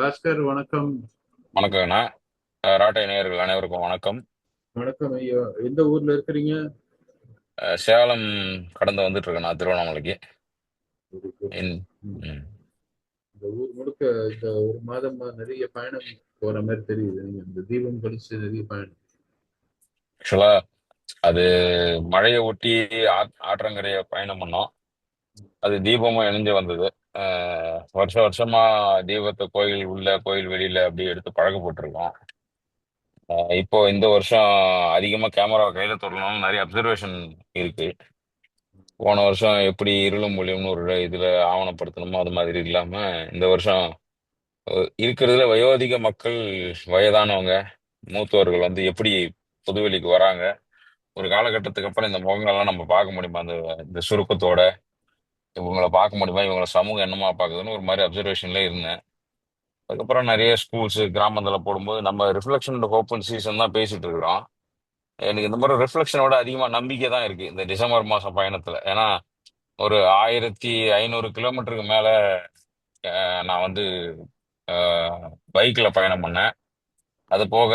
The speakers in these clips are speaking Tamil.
பாஸ்கர் வணக்கம். வணக்கங்கண்ணா. ராட்டை நேயர்கள் அனைவருக்கும் வணக்கம். வணக்கம் ஐயா. எந்த ஊர்ல இருக்கிறீங்க? சேலம் கடந்து வந்துட்டு இருக்கேண்ணா திருவண்ணாமலைக்கு. Very good. இன் ம். ம் இந்த ஊர் முழுக்க இந்த ஒரு மாதமா நிறைய பயணம் போற மாதிரி தெரியுது. நீங்க இந்த தீபம் கழிச்சு நிறைய பயணம். ஆக்சுவலா அது மழையை ஒட்டி ஆற்றங்கரைய பயணம் பண்ணோம். அது தீபமும் இணைஞ்சு வந்தது. வருஷம் வருஷமா தீபத்தை கோயில் உள்ள கோயில் வெளியில அப்படி எடுத்து பழக்கப்பட்டிருக்கோம். இப்போ இந்த வருஷம் அதிகமா கேமரா கையில தொடரணும் நிறைய அப்சர்வேஷன் இருக்கு. போன வருஷம் எப்படி இருளும் மொழியும்னு ஒரு இதுல ஆவணப்படுத்தணுமோ அது மாதிரி இல்லாம இந்த வருஷம் இருக்கிறதுல வயோதிக மக்கள், வயதானவங்க, மூத்தோர்கள் வந்து எப்படி பொதுவெளிக்கு வராங்க. ஒரு காலகட்டத்துக்கு அப்புறம் இந்த முகங்கள்லாம் நம்ம பார்க்க முடியுமா, அந்த இந்த சுருக்கத்தோட இவங்கள பார்க்க முடியுமா, இவங்கள சமூகம் என்னமா பார்க்குதுன்னு ஒரு மாதிரி அப்சர்வேஷன்ல இருந்தேன். அதுக்கப்புறம் நிறைய ஸ்கூல்ஸ் கிராமத்துல போடும்போது நம்ம ரிஃப்ளெக்ஷன் ஓப்பன் சீசன் தான் பேசிட்டு இருக்கிறோம். எனக்கு இந்த மாதிரி ரிஃப்ளெக்ஷனோட அதிகமா நம்பிக்கை தான் இருக்கு இந்த டிசம்பர் மாசம் பயணத்துல. ஏன்னா ஒரு 1500 கிலோமீட்டருக்கு மேல நான் வந்து பைக்ல பயணம் பண்ணேன். அது போக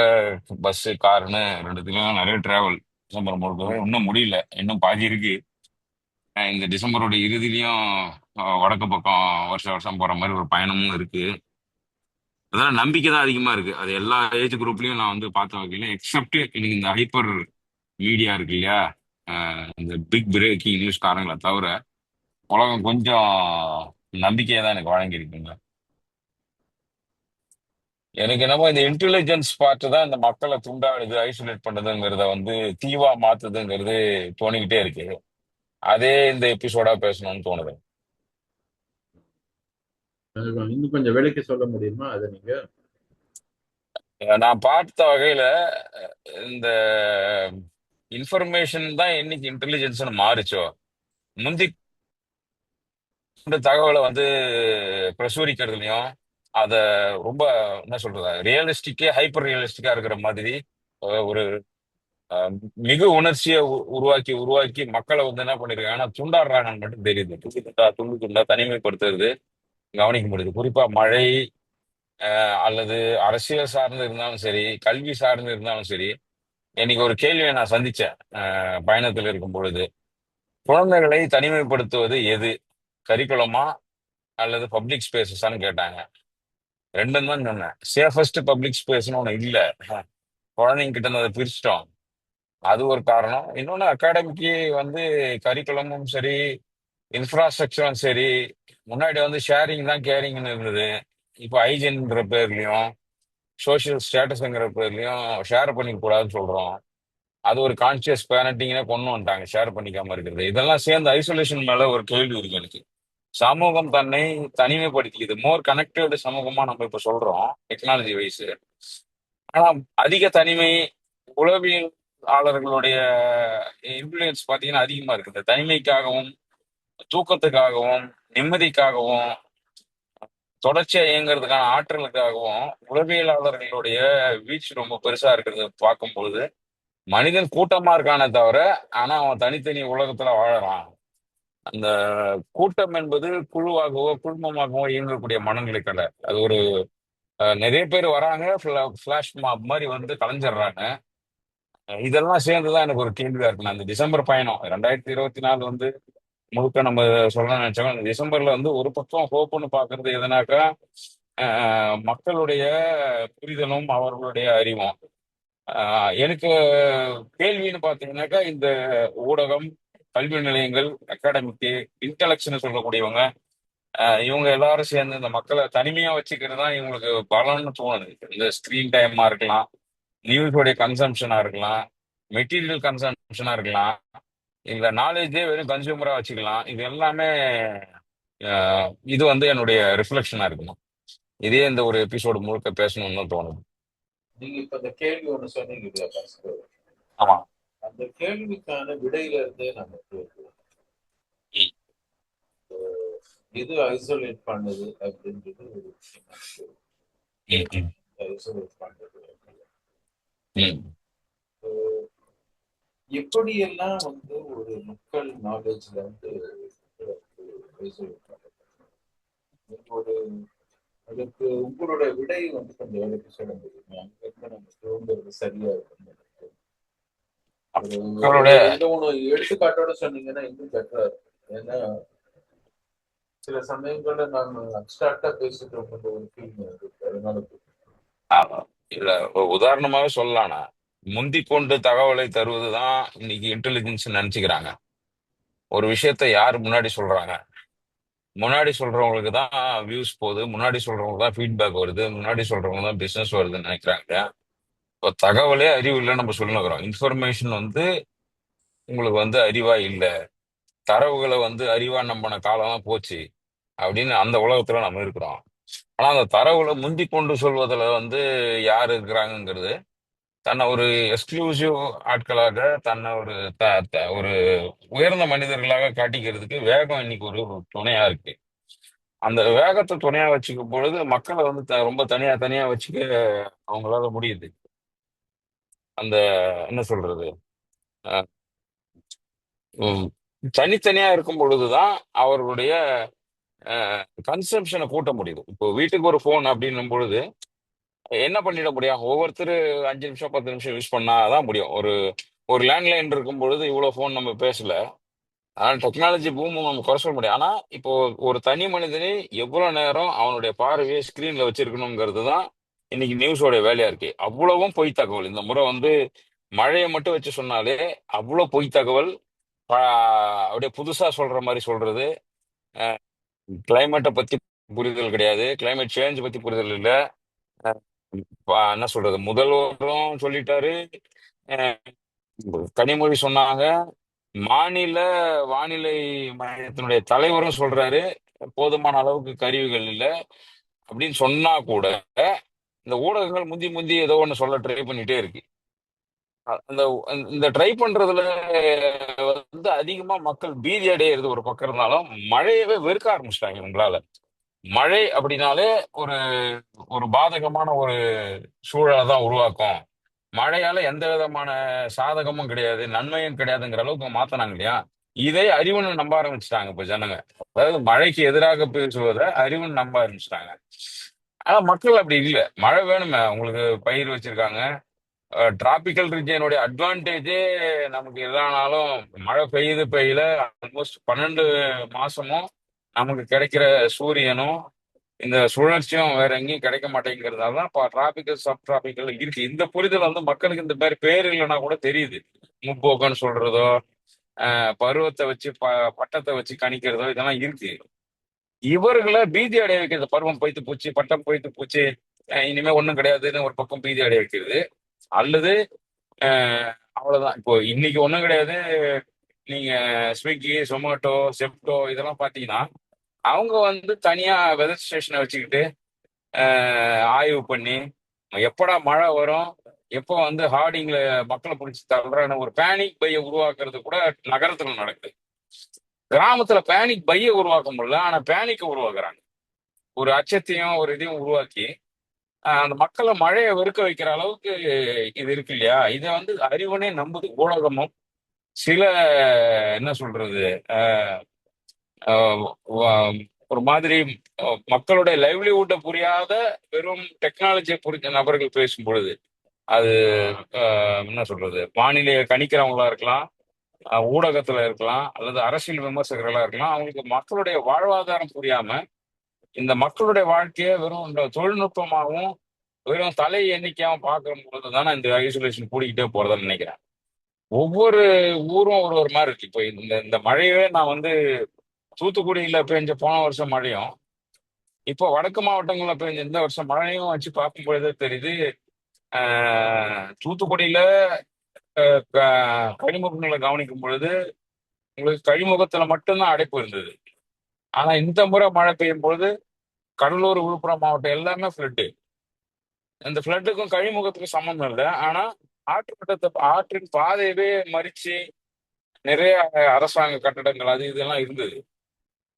பஸ் காருன்னு ரெண்டுத்துலயும் நிறைய டிராவல். டிசம்பர் முழுக்கவே இன்னும் முடியல, இன்னும் பாதி இருக்கு. இந்த டிசம்பரோட இறுதியிலையும் வடக்கு பக்கம் வருஷம் வருஷம் போற மாதிரி ஒரு பயணமும் இருக்கு. அதனால நம்பிக்கை தான் அதிகமா இருக்கு. அது எல்லா ஏஜ் குரூப்லயும் நான் வந்து பார்த்த வகையில எக்ஸப்ட் எனக்கு இந்த ஹைப்பர் மீடியா இருக்கு இல்லையா, இந்த பிக் பிரேக்கிங் நியூஸ் காரங்களை தவிர உலகம் கொஞ்சம் நம்பிக்கையை தான் எனக்கு வழங்கியிருக்குங்க. எனக்கு என்னமோ இந்த இன்டெலிஜென்ஸ் பார்ட் தான் இந்த மக்களை துண்டாடுது, ஐசோலேட் பண்ணுதுங்கிறத வந்து தீவா மாத்துதுங்கிறது தோணிக்கிட்டே இருக்கு. அதே இந்த எபிசோடா பேசணும்னு தோணுது. இன்னும் கொஞ்சம் விலைக்கு சொல்ல முடியுமா அதை நீங்க? நான் பார்த்த வகையில இந்த இன்ஃபர்மேஷன் தான் என்னைக்கு இன்டெலிஜென்ஸ்னு மாறுச்சோ, முந்தி இந்த தகவலை வந்து பிரசுரிக்கிறதுலையும் அத ரொம்ப என்ன சொல்றது, ரியலிஸ்டிக்கே ஹைப்பர் ரியலிஸ்டிக்கா இருக்கிற மாதிரி ஒரு அஹ், மிகு உணர்ச்சியை உருவாக்கி உருவாக்கி மக்களை வந்து என்ன பண்ணிருக்காங்கன்னா துண்டாடுறாங்கன்னு மட்டும் தெரியுது. துண்டு துண்டா துண்டு துண்டா தனிமைப்படுத்துறது கவனிக்க முடியுது. குறிப்பா மழை அல்லது அரசியல் சார்ந்து இருந்தாலும் சரி, கல்வி சார்ந்து இருந்தாலும் சரி. இன்னைக்கு ஒரு கேள்வியை நான் சந்திச்சேன் பயணத்தில் இருக்கும் பொழுது. குழந்தைகளை தனிமைப்படுத்துவது எது, கரிக்குலமா அல்லது பப்ளிக் ஸ்பேசஸான்னு கேட்டாங்க. ரெண்டும் தான் சொன்னேன். சேஃபஸ்ட் பப்ளிக் ஸ்பேஸ்னு ஒண்ணு இல்ல. குழந்தைங்க கிட்ட இருந்து அதை பிரிச்சிட்டோம். அது ஒரு காரணம். இன்னொன்னு அகாடமிக்கு வந்து கரிக்குலமும் சரி, இன்ஃப்ராஸ்ட்ரக்சரும் சரி. முன்னாடி வந்து ஷேரிங் தான் கேரிங்னு இருந்தது. இப்போ ஹைஜின்ங்கிற பேர்லயும் சோஷியல் ஸ்டேட்டஸ்ங்கிற பேர்லயும் ஷேர் பண்ணிக்க கூடாதுன்னு சொல்றோம். அது ஒரு கான்சியஸ் பேரண்டிங்னே கொண்டு வந்துட்டாங்க, ஷேர் பண்ணிக்காம இருக்கிறது. இதெல்லாம் சேர்ந்து ஐசோலேஷன் மேல ஒரு கேள்வி இருக்கு எனக்கு. சமூகம் தன்னை தனிமைப்படுத்திக்குது. மோர் கனெக்டட் சமூகமா நம்ம இப்ப சொல்றோம் டெக்னாலஜி வைஸ். ஆனா அதிக தனிமை, உளவியலாளர்களுடைய இன்ஃப்ளூயன்ஸ் பாத்தீங்கன்னா அதிகமா இருக்கு. இந்த தனிமைக்காகவும் தூக்கத்துக்காகவும் நிம்மதிக்காகவும் தொடர்ச்சியா இயங்குறதுக்கான ஆற்றலுக்காகவும் உளவியலாளர்களுடைய வீச்சு ரொம்ப பெருசா இருக்கிறது பார்க்கும் பொழுது மனிதன் கூட்டமா இருக்கானே தவிர ஆனா அவன் தனித்தனி உலகத்துல வாழறான். அந்த கூட்டம் என்பது குழுவாகவோ குழுமமாகவோ இயங்கக்கூடிய மனநிலை கடை. அது ஒரு நிறைய பேர் வராங்க, ஃபிளாஷ் மாப் மாதிரி வந்து கலைஞ்சிடுறாங்க. இதெல்லாம் சேர்ந்துதான் எனக்கு ஒரு கேள்வியா இருக்கு. நான் இந்த டிசம்பர் பயணம் 2024 வந்து முழுக்க நம்ம சொல்ல நினைச்சோம். இந்த டிசம்பர்ல வந்து ஒரு பக்கம் ஹோப்னு பாக்குறது எதனாக்கா, மக்களுடைய புரிதலும் அவர்களுடைய அறிவும். எனக்கு கேள்வின்னு பாத்தீங்கன்னாக்கா இந்த ஊடகம், கல்வி நிலையங்கள், அகாடமிக்கு, இன்டலெக்ட்ஸ்னு சொல்லக்கூடியவங்க, இவங்க எல்லாரும் சேர்ந்து இந்த மக்களை தனிமையா வச்சுக்கிறது தான் இவங்களுக்கு பலன்னு தோணுது. இந்த ஸ்கிரீன் டைமா இருக்கலாம், நியூஸோடைய கன்சம்ஷனா இருக்கலாம், மெட்டீரியல் கன்சம்ஷனா இருக்கலாம், இல்ல நாலேஜே வெறும் கன்சியூமரா வச்சுக்கலாம். இது எல்லாமே இது வந்து என்னுடைய ரிஃப்ளெக்ஷனா இருக்கணும். இதே இந்த ஒரு எபிசோடு முழுக்க பேசணும்னு தான் தோணுது. நீங்க இப்ப இந்த கேள்வி ஒண்ணு சொன்னீங்க இல்லையா பாஸ்கர்? ஆமா. அந்த கேள்விக்கான விடையில இருந்தே நமக்கு எது ஐசோலேட் பண்ணுது அப்படின்றது ஒரு முக்கியமான கேள்வி. ம், ம், ஐசோலேட் பண்றது ம், எப்படியெல்லாம் வந்து ஒரு மக்கள் நாலேஜ்ல இருந்து ஐசோலேட் பண்றது. நீங்க ஒரு அதுக்கு உங்களோட விடை வந்து கொஞ்சம் எனக்கு சொல்ல முடியுமா? அங்க இருந்து நம்ம தூங்குறது சரியா இருக்கும். ஒரு ஒரு மக்களுடைய 2, 3 எடுத்துக்காட்டோட சொன்னீங்கன்னா இன்னும் பெட்டரா இருக்கும். ஏன்னா சில சமயங்கள்ல நாம அப்ஸ்ட்ராக்டா பேசிட்டு இருக்க ஒரு ஃபீல் இருக்கு. அதனால ஆமா. இல்ல ஒரு உதாரணமாவே சொல்லலாம்னா முந்தி கொண்டு தகவலை தருவதுதான் இன்னைக்கு இன்டெலிஜென்ஸ் நினைச்சுக்கிறாங்க. ஒரு விஷயத்த யார் முன்னாடி சொல்றாங்க, முன்னாடி சொல்றவங்களுக்கு தான் வியூஸ் போகுது, முன்னாடி சொல்றவங்களுக்கு தான் ஃபீட்பேக் வருது, முன்னாடி சொல்றவங்க தான் பிசினஸ் வருதுன்னு நினைக்கிறாங்க. இப்போ தகவலே அறிவு இல்லைன்னு நம்ம சொல்லுகிறோம். இன்ஃபர்மேஷன் வந்து உங்களுக்கு வந்து அறிவா இல்ல, தரவுகளை வந்து அறிவா நம்பின காலம்லாம் போச்சு அப்படின்னு அந்த உலகத்துல நம்ம இருக்கிறோம். ஆனா அந்த தரவுகளை முந்தி கொண்டு சொல்வதில் வந்து யார் இருக்கிறாங்கங்கிறது தன்னை ஒரு எக்ஸ்க்ளூசிவ் ஆட்களாக, தன்னை ஒரு ஒரு உயர்ந்த மனிதர்களாக காட்டிக்கிறதுக்கு வேகம் இன்னைக்கு ஒரு துணையா இருக்கு. அந்த வேகத்தை துணையா வச்சுக்கும் பொழுது மக்களை வந்து ரொம்ப தனியா தனியா வச்சுக்க அவங்களால முடியுது. அந்த என்ன சொல்றது, அஹ், உம், தனித்தனியா இருக்கும் பொழுதுதான் அவர்களுடைய கன்சம்ஷனை கூட்ட முடியுது. இப்போ வீட்டுக்கு ஒரு ஃபோன் அப்படின்னும் பொழுது என்ன பண்ணிட முடியும்? ஒவ்வொருத்தர் 5 நிமிஷம் 10 நிமிஷம் யூஸ் பண்ணாதான் முடியும். ஒரு ஒரு லேண்ட்லைன் இருக்கும் பொழுது இவ்வளவு ஃபோன் நம்ம பேசல. ஆனா டெக்னாலஜி பூம் நம்ம குறை சொல்ல முடியும். ஆனா இப்போ ஒரு தனி மனிதனை எவ்வளவு நேரம் அவனுடைய பார்வையை ஸ்கிரீன்ல வச்சிருக்கணுங்கிறது தான் இன்னைக்கு நியூஸோட வேலையா இருக்கு. அவ்வளவும் பொய் தகவல். இந்த முறை வந்து மழையை மட்டும் வச்சு சொன்னாலே அவ்வளவு பொய் தகவல். அப்படியே புதுசா சொல்ற மாதிரி சொல்றது. கிளைமேட்டை பத்தி புரிதல் கிடையாது, கிளைமேட் சேஞ்ச் பத்தி புரிதல் இல்ல. அஹ் என்ன சொல்றது, முதல்வரும் சொல்லிட்டாரு, அஹ் கனிமொழி சொன்னாங்க, மாநில வானிலை மையத்தினுடைய தலைவரும் சொல்றாரு போதுமான அளவுக்கு கருவிகள் இல்ல அப்படின்னு சொன்னா கூட இந்த ஊடகங்கள் முந்தி முந்தி ஏதோ ஒண்ணு சொல்ல ட்ரை பண்ணிட்டே இருக்கு. அந்த இந்த ட்ரை பண்றதுல வந்து அதிகமா மக்கள் பீதி அடையிறது ஒரு பக்கம் இருந்தாலும் மழையவே வெறுக்க ஆரம்பிச்சிட்டாங்க உங்களால. மழை அப்படின்னாலே ஒரு ஒரு பாதகமான ஒரு சூழலை தான் உருவாக்கும். மழையால எந்த விதமான சாதகமும் கிடையாது, நன்மையும் கிடையாதுங்கிற அளவுக்கு மாத்தினாங்க இல்லையா? இதை அறிவுன்னு நம்ப ஆரம்பிச்சிட்டாங்க இப்ப ஜனங்க. அதாவது மழைக்கு எதிராக பேசுவதை அறிவுன்னு நம்ப ஆரம்பிச்சிட்டாங்க. ஆனா மக்கள் அப்படி இல்லை. மழை வேணுமே, உங்களுக்கு பயிர் வச்சிருக்காங்க. டிராபிக்கல் ரீஜியனுடைய அட்வான்டேஜே நமக்கு எதானாலும் மழை பெய்யுது பெய்யல, ஆல்மோஸ்ட் 12 மாசமும் நமக்கு கிடைக்கிற சூரியனும் இந்த சுழற்சியும் வேற எங்கேயும் கிடைக்க மாட்டேங்கிறதால தான் இப்போ டிராபிக்கல் சப் டிராபிக்கல் இருக்கு. இந்த புரிதல் வந்து மக்களுக்கு இந்த மாதிரி பேர் இல்லைன்னா கூட தெரியுது. முப்போக்கன்னு சொல்றதோ, பருவத்தை வச்சு பட்டத்தை வச்சு கணிக்கிறதோ இதெல்லாம் இருக்கு. இவர்களை பீதி அடைய வைக்கிறது, பருவம் பொய்த்து போச்சு, பட்டம் பொய்த்து போச்சு, இனிமே ஒண்ணும் கிடையாதுன்னு ஒரு பக்கம் பீதி அடைய வைக்கிறது. அல்லது அஹ், அவ்வளவுதான், இப்போ இன்னைக்கு ஒண்ணும் கிடையாது. நீங்க ஸ்விக்கி, சொமேட்டோ, செப்டோ இதெல்லாம் பாத்தீங்கன்னா அவங்க வந்து தனியா வெதர் ஸ்டேஷனை வச்சுக்கிட்டு ஆய்வு பண்ணி எப்படா மழை வரும், எப்போ வந்து ஹார்டிங்ல மக்களை பிடிச்சி தள்ளுறான்னு ஒரு பேனிக் பையை உருவாக்குறது கூட நகரத்துல நடக்குது. கிராமத்துல பேனிக் பையை உருவாக்க முடியல, ஆனா பேனிக்கை உருவாக்குறாங்க. ஒரு அச்சத்தையும் ஒரு இதையும் உருவாக்கி அந்த மக்களை மழையை வெறுக்க வைக்கிற அளவுக்கு இது இருக்கு இல்லையா? இதை வந்து அறிவனே நம்புது ஊடகமும். சில என்ன சொல்றது, அஹ், அஹ், வ- ஒரு மாதிரி மக்களுடைய லைவ்லிஹுட்டை புரியாத வெறும் டெக்னாலஜியை புரிஞ்ச நபர்கள் பேசும் பொழுது அது என்ன சொல்றது, வானிலையை கணிக்கிறவங்களா இருக்கலாம், ஊடகத்துல இருக்கலாம், அல்லது அரசியல் விமர்சகர்களா இருக்கலாம். அவங்களுக்கு மக்களுடைய வாழ்வாதாரம் புரியாம இந்த மக்களுடைய வாழ்க்கையை வெறும் இந்த தொழில்நுட்பமாகவும் வெறும் தலை எண்ணிக்கையாவும் பார்க்கும் பொழுது தானே இந்த ஐசோலேஷன் கூடிக்கிட்டே போறதான்னு நினைக்கிறேன். ஒவ்வொரு ஊரும் ஒரு ஒரு மாதிரி இருக்கு. இப்போ இந்த இந்த மழையவே நான் வந்து தூத்துக்குடியில பெஞ்ச போன வருஷம் மழையும் இப்போ வடக்கு மாவட்டங்கள்ல பெஞ்ச இந்த வருஷம் மழையும் வச்சு பார்க்கும் பொழுதே தெரியுது. தூத்துக்குடியில கழிமுகங்களை கவனிக்கும் பொழுது உங்களுக்கு கழிமுகத்துல மட்டும்தான் அடைப்பு இருந்தது. ஆனா இந்த முறை மழை பெய்யும் பொழுது கடலூர், விழுப்புரம் மாவட்டம் எல்லாமே ஃப்ளட்டு. இந்த ஃப்ளட்டுக்கும் கழிமுகத்துக்கும் சம்மந்தம் இல்லை. ஆனா ஆற்றின் பாதையவே மறிச்சு நிறைய அரசாங்க கட்டடங்கள் அது இதெல்லாம் இருந்தது.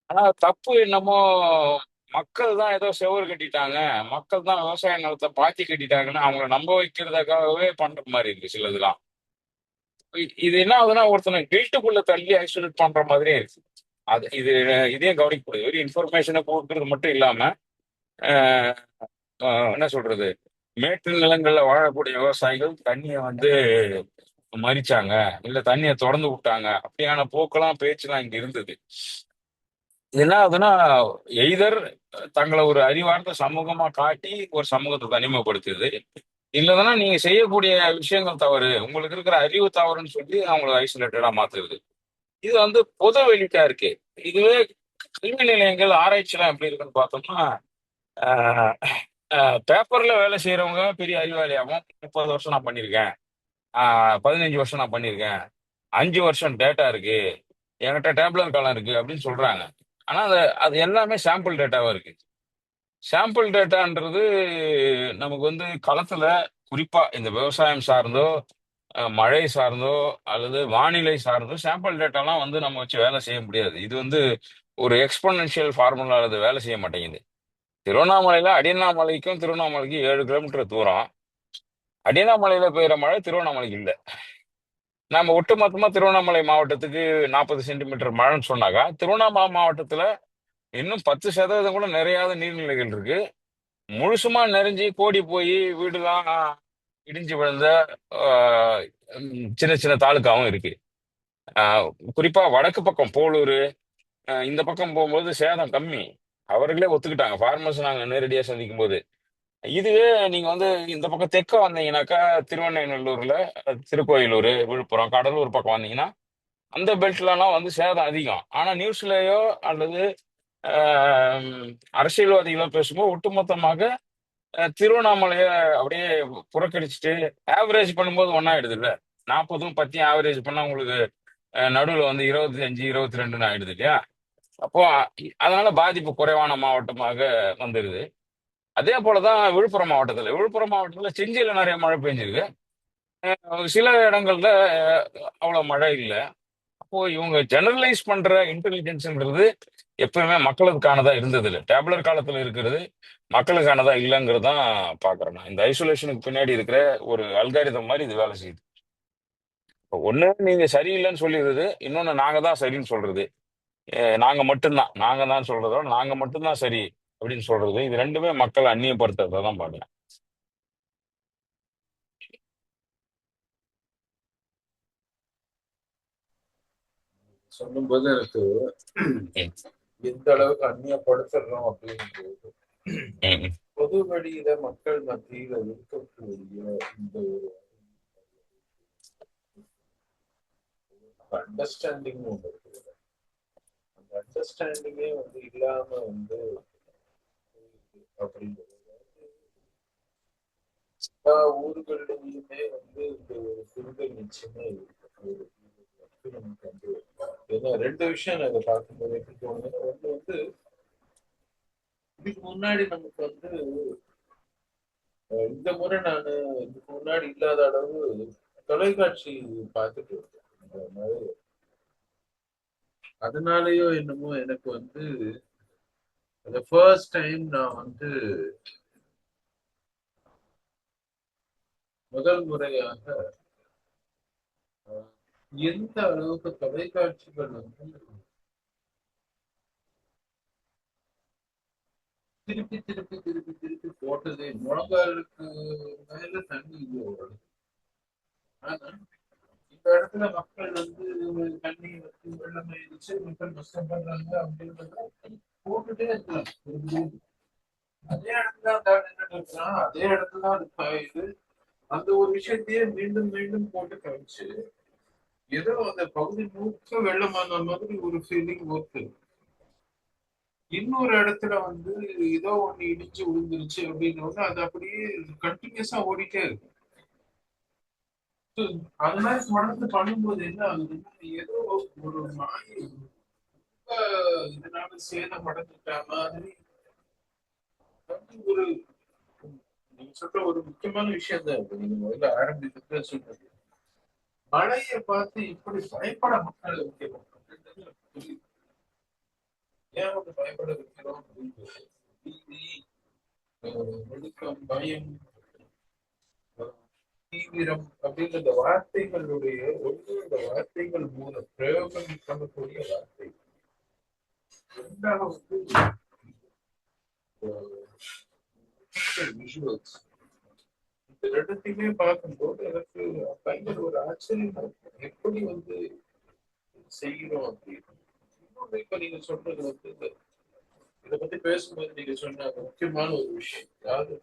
ஆனா தப்பு என்னமோ மக்கள் தான் ஏதோ செவுறு கட்டிட்டாங்க, மக்கள் தான் விவசாய நிலத்தை பாத்தி கட்டிட்டாங்கன்னு அவங்கள நம்ப வைக்கிறதுக்காகவே பண்ற மாதிரி இருக்கு சிலதுலாம். இது என்ன ஆகுதுன்னா ஒருத்தனை கில்ட்டுக்குள்ள தள்ளி ஐசோலேட் பண்ற மாதிரியே இருக்கு. அது இதையும் கவனிக்கப்படுது. வெறும் இன்ஃபர்மேஷனை கொடுக்கறது மட்டும் இல்லாம அஹ், என்ன சொல்றது, மேட்டு நிலங்கள்ல வாழக்கூடிய விவசாயிகள் தண்ணியை வந்து மறிச்சாங்க, இல்ல தண்ணியை திறந்து விட்டாங்க, அப்படியான போக்கெல்லாம் பேச்செல்லாம் இங்க இருந்தது. இது என்ன ஆகுதுன்னா, எய்தர் தங்களை ஒரு அறிவார்ந்த சமூகமா காட்டி ஒரு சமூகத்தை தனிமைப்படுத்துது, இல்லைன்னா நீங்க செய்யக்கூடிய விஷயங்கள் தவறு, உங்களுக்கு இருக்கிற அறிவு தவறுன்னு சொல்லி அவங்களை ஐசோலேட்டடா மாத்துறது. இது வந்து பொது வெளிக்கா இருக்கு. இதுவே கல்வி நிலையங்கள் ஆராய்ச்சிலாம் எப்படி இருக்குன்னு பார்த்தோம்னா, பேப்பர்ல வேலை செய்யறவங்க பெரிய அறிவாளியாகும், 30 வருஷம் நான் பண்ணியிருக்கேன், 15 வருஷம் நான் பண்ணியிருக்கேன், 5 வருஷம் டேட்டா இருக்கு, என்கிட்ட டேப்லர் காலம் இருக்கு அப்படின்னு சொல்றாங்க. ஆனா அது எல்லாமே சாம்பிள் டேட்டாவா இருக்கு. சாம்பிள் டேட்டான்றது நமக்கு வந்து களத்துல, குறிப்பா இந்த விவசாயம் சார்ந்தோ, மழை சார்ந்தோ, அல்லது வானிலை சார்ந்தோ சாம்பிள் டேட்டாலாம் வந்து நம்ம வச்சு வேலை செய்ய முடியாது. இது வந்து ஒரு எக்ஸ்பொனென்ஷியல் ஃபார்முலா, அது வேலை செய்ய மாட்டேங்குது. திருவண்ணாமலையில அடியண்ணாமலைக்கும் திருவண்ணாமலைக்கும் 7 கிலோமீட்டர் தூரம். அடியண்ணாமலையில பெய்யுற மழை திருவண்ணாமலைக்கு இல்ல. நம்ம ஒட்டுமொத்தமா திருவண்ணாமலை மாவட்டத்துக்கு 40 சென்டிமீட்டர் மழைன்னு சொன்னாக்கா, திருவண்ணாமலை மாவட்டத்துல இன்னும் 10% கூட நிறையாத நீர்நிலைகள் இருக்கு. முழுசுமா நிறைஞ்சு கோடி போய் வீடுலாம் இடிஞ்சு விழுந்த ஆஹ், சின்ன சின்ன தாலுக்காவும் இருக்கு. ஆஹ், குறிப்பா வடக்கு பக்கம் போலூர், இந்த பக்கம் போகும்போது சேதம் கம்மி. அவர்களே ஒத்துக்கிட்டாங்க, ஃபார்மர்ஸ் நாங்க நேரடியா சந்திக்கும் போது. இதுவே நீங்க வந்து இந்த பக்கம் தெற்க வந்தீங்கன்னாக்கா, திருவண்ணைநல்லூர்ல, திருக்கோயிலூர், விழுப்புரம், கடலூர் பக்கம் வந்தீங்கன்னா, அந்த பெல்ட்லலாம் வந்து சேதம் அதிகம். ஆனா நியூஸ்லயோ அல்லது ஆஹ், அரசியல்வாதிகளோ பேசும்போது ஒட்டுமொத்தமாக திருவண்ணாமலைய அப்படியே புறக்கணிச்சுட்டு ஆவரேஜ் பண்ணும்போது ஒன்னாயிடுது இல்ல. 40ம் 10 ஆவரேஜ் பண்ணா உங்களுக்கு நடுவுல வந்து 25 22 ஆயிடுது இல்லையா. அப்போ அதனால பாதிப்பு குறைவான மாவட்டமாக வந்துருது. அதே போலதான் விழுப்புரம் மாவட்டத்துல செஞ்சியில நிறைய மழை பெஞ்சிருக்கு. சில இடங்கள்ல அவ்வளவு மழை இல்லை. அப்போ இவங்க ஜெனரலைஸ் பண்ற இன்டெலிஜென்ஸ்ன்றது எப்பவுமே மக்களுக்கானதா இருந்தது இல்லை. டேப்லர் காலத்துல இருக்கிறது மக்களுக்கானதா இல்லைங்கிறது தான் பாக்குறேன் நான். இந்த ஐசோலேஷனுக்கு பின்னாடி இருக்கிற ஒரு அல்காரிதம் மாதிரி இது வேலை செய்யுது. இப்போ ஒண்ணு நீங்க சரியில்லைன்னு சொல்லிடுறது, இன்னொன்னு நாங்க தான் சரின்னு சொல்றது. நாங்க தான் சொல்றதோட நாங்க மட்டும்தான் சரி அப்படின்னு சொல்றது, இது ரெண்டுமே மக்களை அந்நியப்படுத்துறதை தான் பாக்குறேன். சொல்லும்போது எனக்கு ம், எந்த அளவுக்கு அந்நியப்படுத்துறோம் அப்படின்றது, ம், பொது வழியில மக்கள் மத்தியில இருக்கக்கூடிய இந்த ஒரு அண்டர்ஸ்டாண்டிங் ஒன்று இருக்குது. அந்த அண்டர்ஸ்டாண்டிங்கே வந்து இல்லாம வந்து அப்படின்றது எல்லா ஊர்கள்லயுமே வந்து இந்த ஒரு புரிதல் நிச்சயமா இருக்கு. நமக்கு வந்து ஏன்னா ரெண்டு விஷயம் நான் இதை பார்க்கும்போது எப்படி தோணுதுன்னா, ஒண்ணு வந்து இதுக்கு முன்னாடி நமக்கு வந்து இந்த முறை நான் இதுக்கு முன்னாடி இல்லாத அளவு தொலைக்காட்சி பார்த்துட்டு இருக்கேன். அதனால அதனாலயோ என்னமோ எனக்கு வந்து அந்த ஃபர்ஸ்ட் டைம் நான் வந்து முதல் முறையாக அஹ், எந்த அளவுக்கு தொலைக்காட்சிகள் வந்து திருப்பி போட்டதே முழங்காலுக்கு மேல தண்ணி ஓடுது. ஆனா இந்த இடத்துல மக்கள் வந்து தண்ணி வந்து வெள்ளமாயிடுச்சு, மக்கள் கஷ்டப்படுறாங்க அப்படின்றத போட்டுட்டே இருக்கலாம். அதே இடத்துல தான் நின்னுட்டு இருக்கிறான், அதே இடத்துல தான் அது காயுது. அந்த ஒரு விஷயத்தையே மீண்டும் மீண்டும் போட்டு காமிச்சு ஏதோ அந்த பகுதி முழுக்க வெள்ளமான மாதிரி ஒரு ஃபீலிங் ஒர்க்கு. இன்னொரு இடத்துல வந்து ஏதோ ஒண்ணு இடிச்சு விழுந்துருச்சு அப்படின்னோட அது அப்படியே கண்டினியூஸா ஓடிட்டே இருக்கு. So, அது மாதிரி தொடர்ந்து பண்ணும்போது என்ன ஆகுதுன்னா, ஏதோ ஒரு மாயை இதனால சேதம் அடைஞ்சிட்ட மாதிரி வந்து ஒரு நீங்க சொல்ற ஒரு முக்கியமான விஷயம் தான் இது. நீங்க முதல்ல ஆரம்பிக்கிறத சொல்றது மழையை பார்த்து இப்படி பயப்பட மக்கள் வைக்கிறோம் அப்படின்றது எனக்கு புரியுது. ஏன் வந்து பயப்பட வைக்கிறோம் அப்படின்றது பீதி, ஒழுக்கம், பயம், தீவிரம் அப்படின்ற இந்த வார்த்தைகளுடைய ஒன்று, இந்த வார்த்தைகள் மூலம் பிரயோகம் பண்ணக்கூடிய வார்த்தை ரெண்டாவது வந்து விஷுவல்ஸ் இந்த ரெண்டுத்தையுமே பார்க்கும்போது எனக்கு பயங்கர ஒரு ஆச்சரியமா இருக்கும். எப்படி வந்து செய்கிறோம் அப்படின்னு. இன்னொன்று இப்ப நீங்க சொல்றது வந்து இதை பத்தி பேசும்போது நீங்க சொன்ன அந்த முக்கியமான ஒரு விஷயம், அதாவது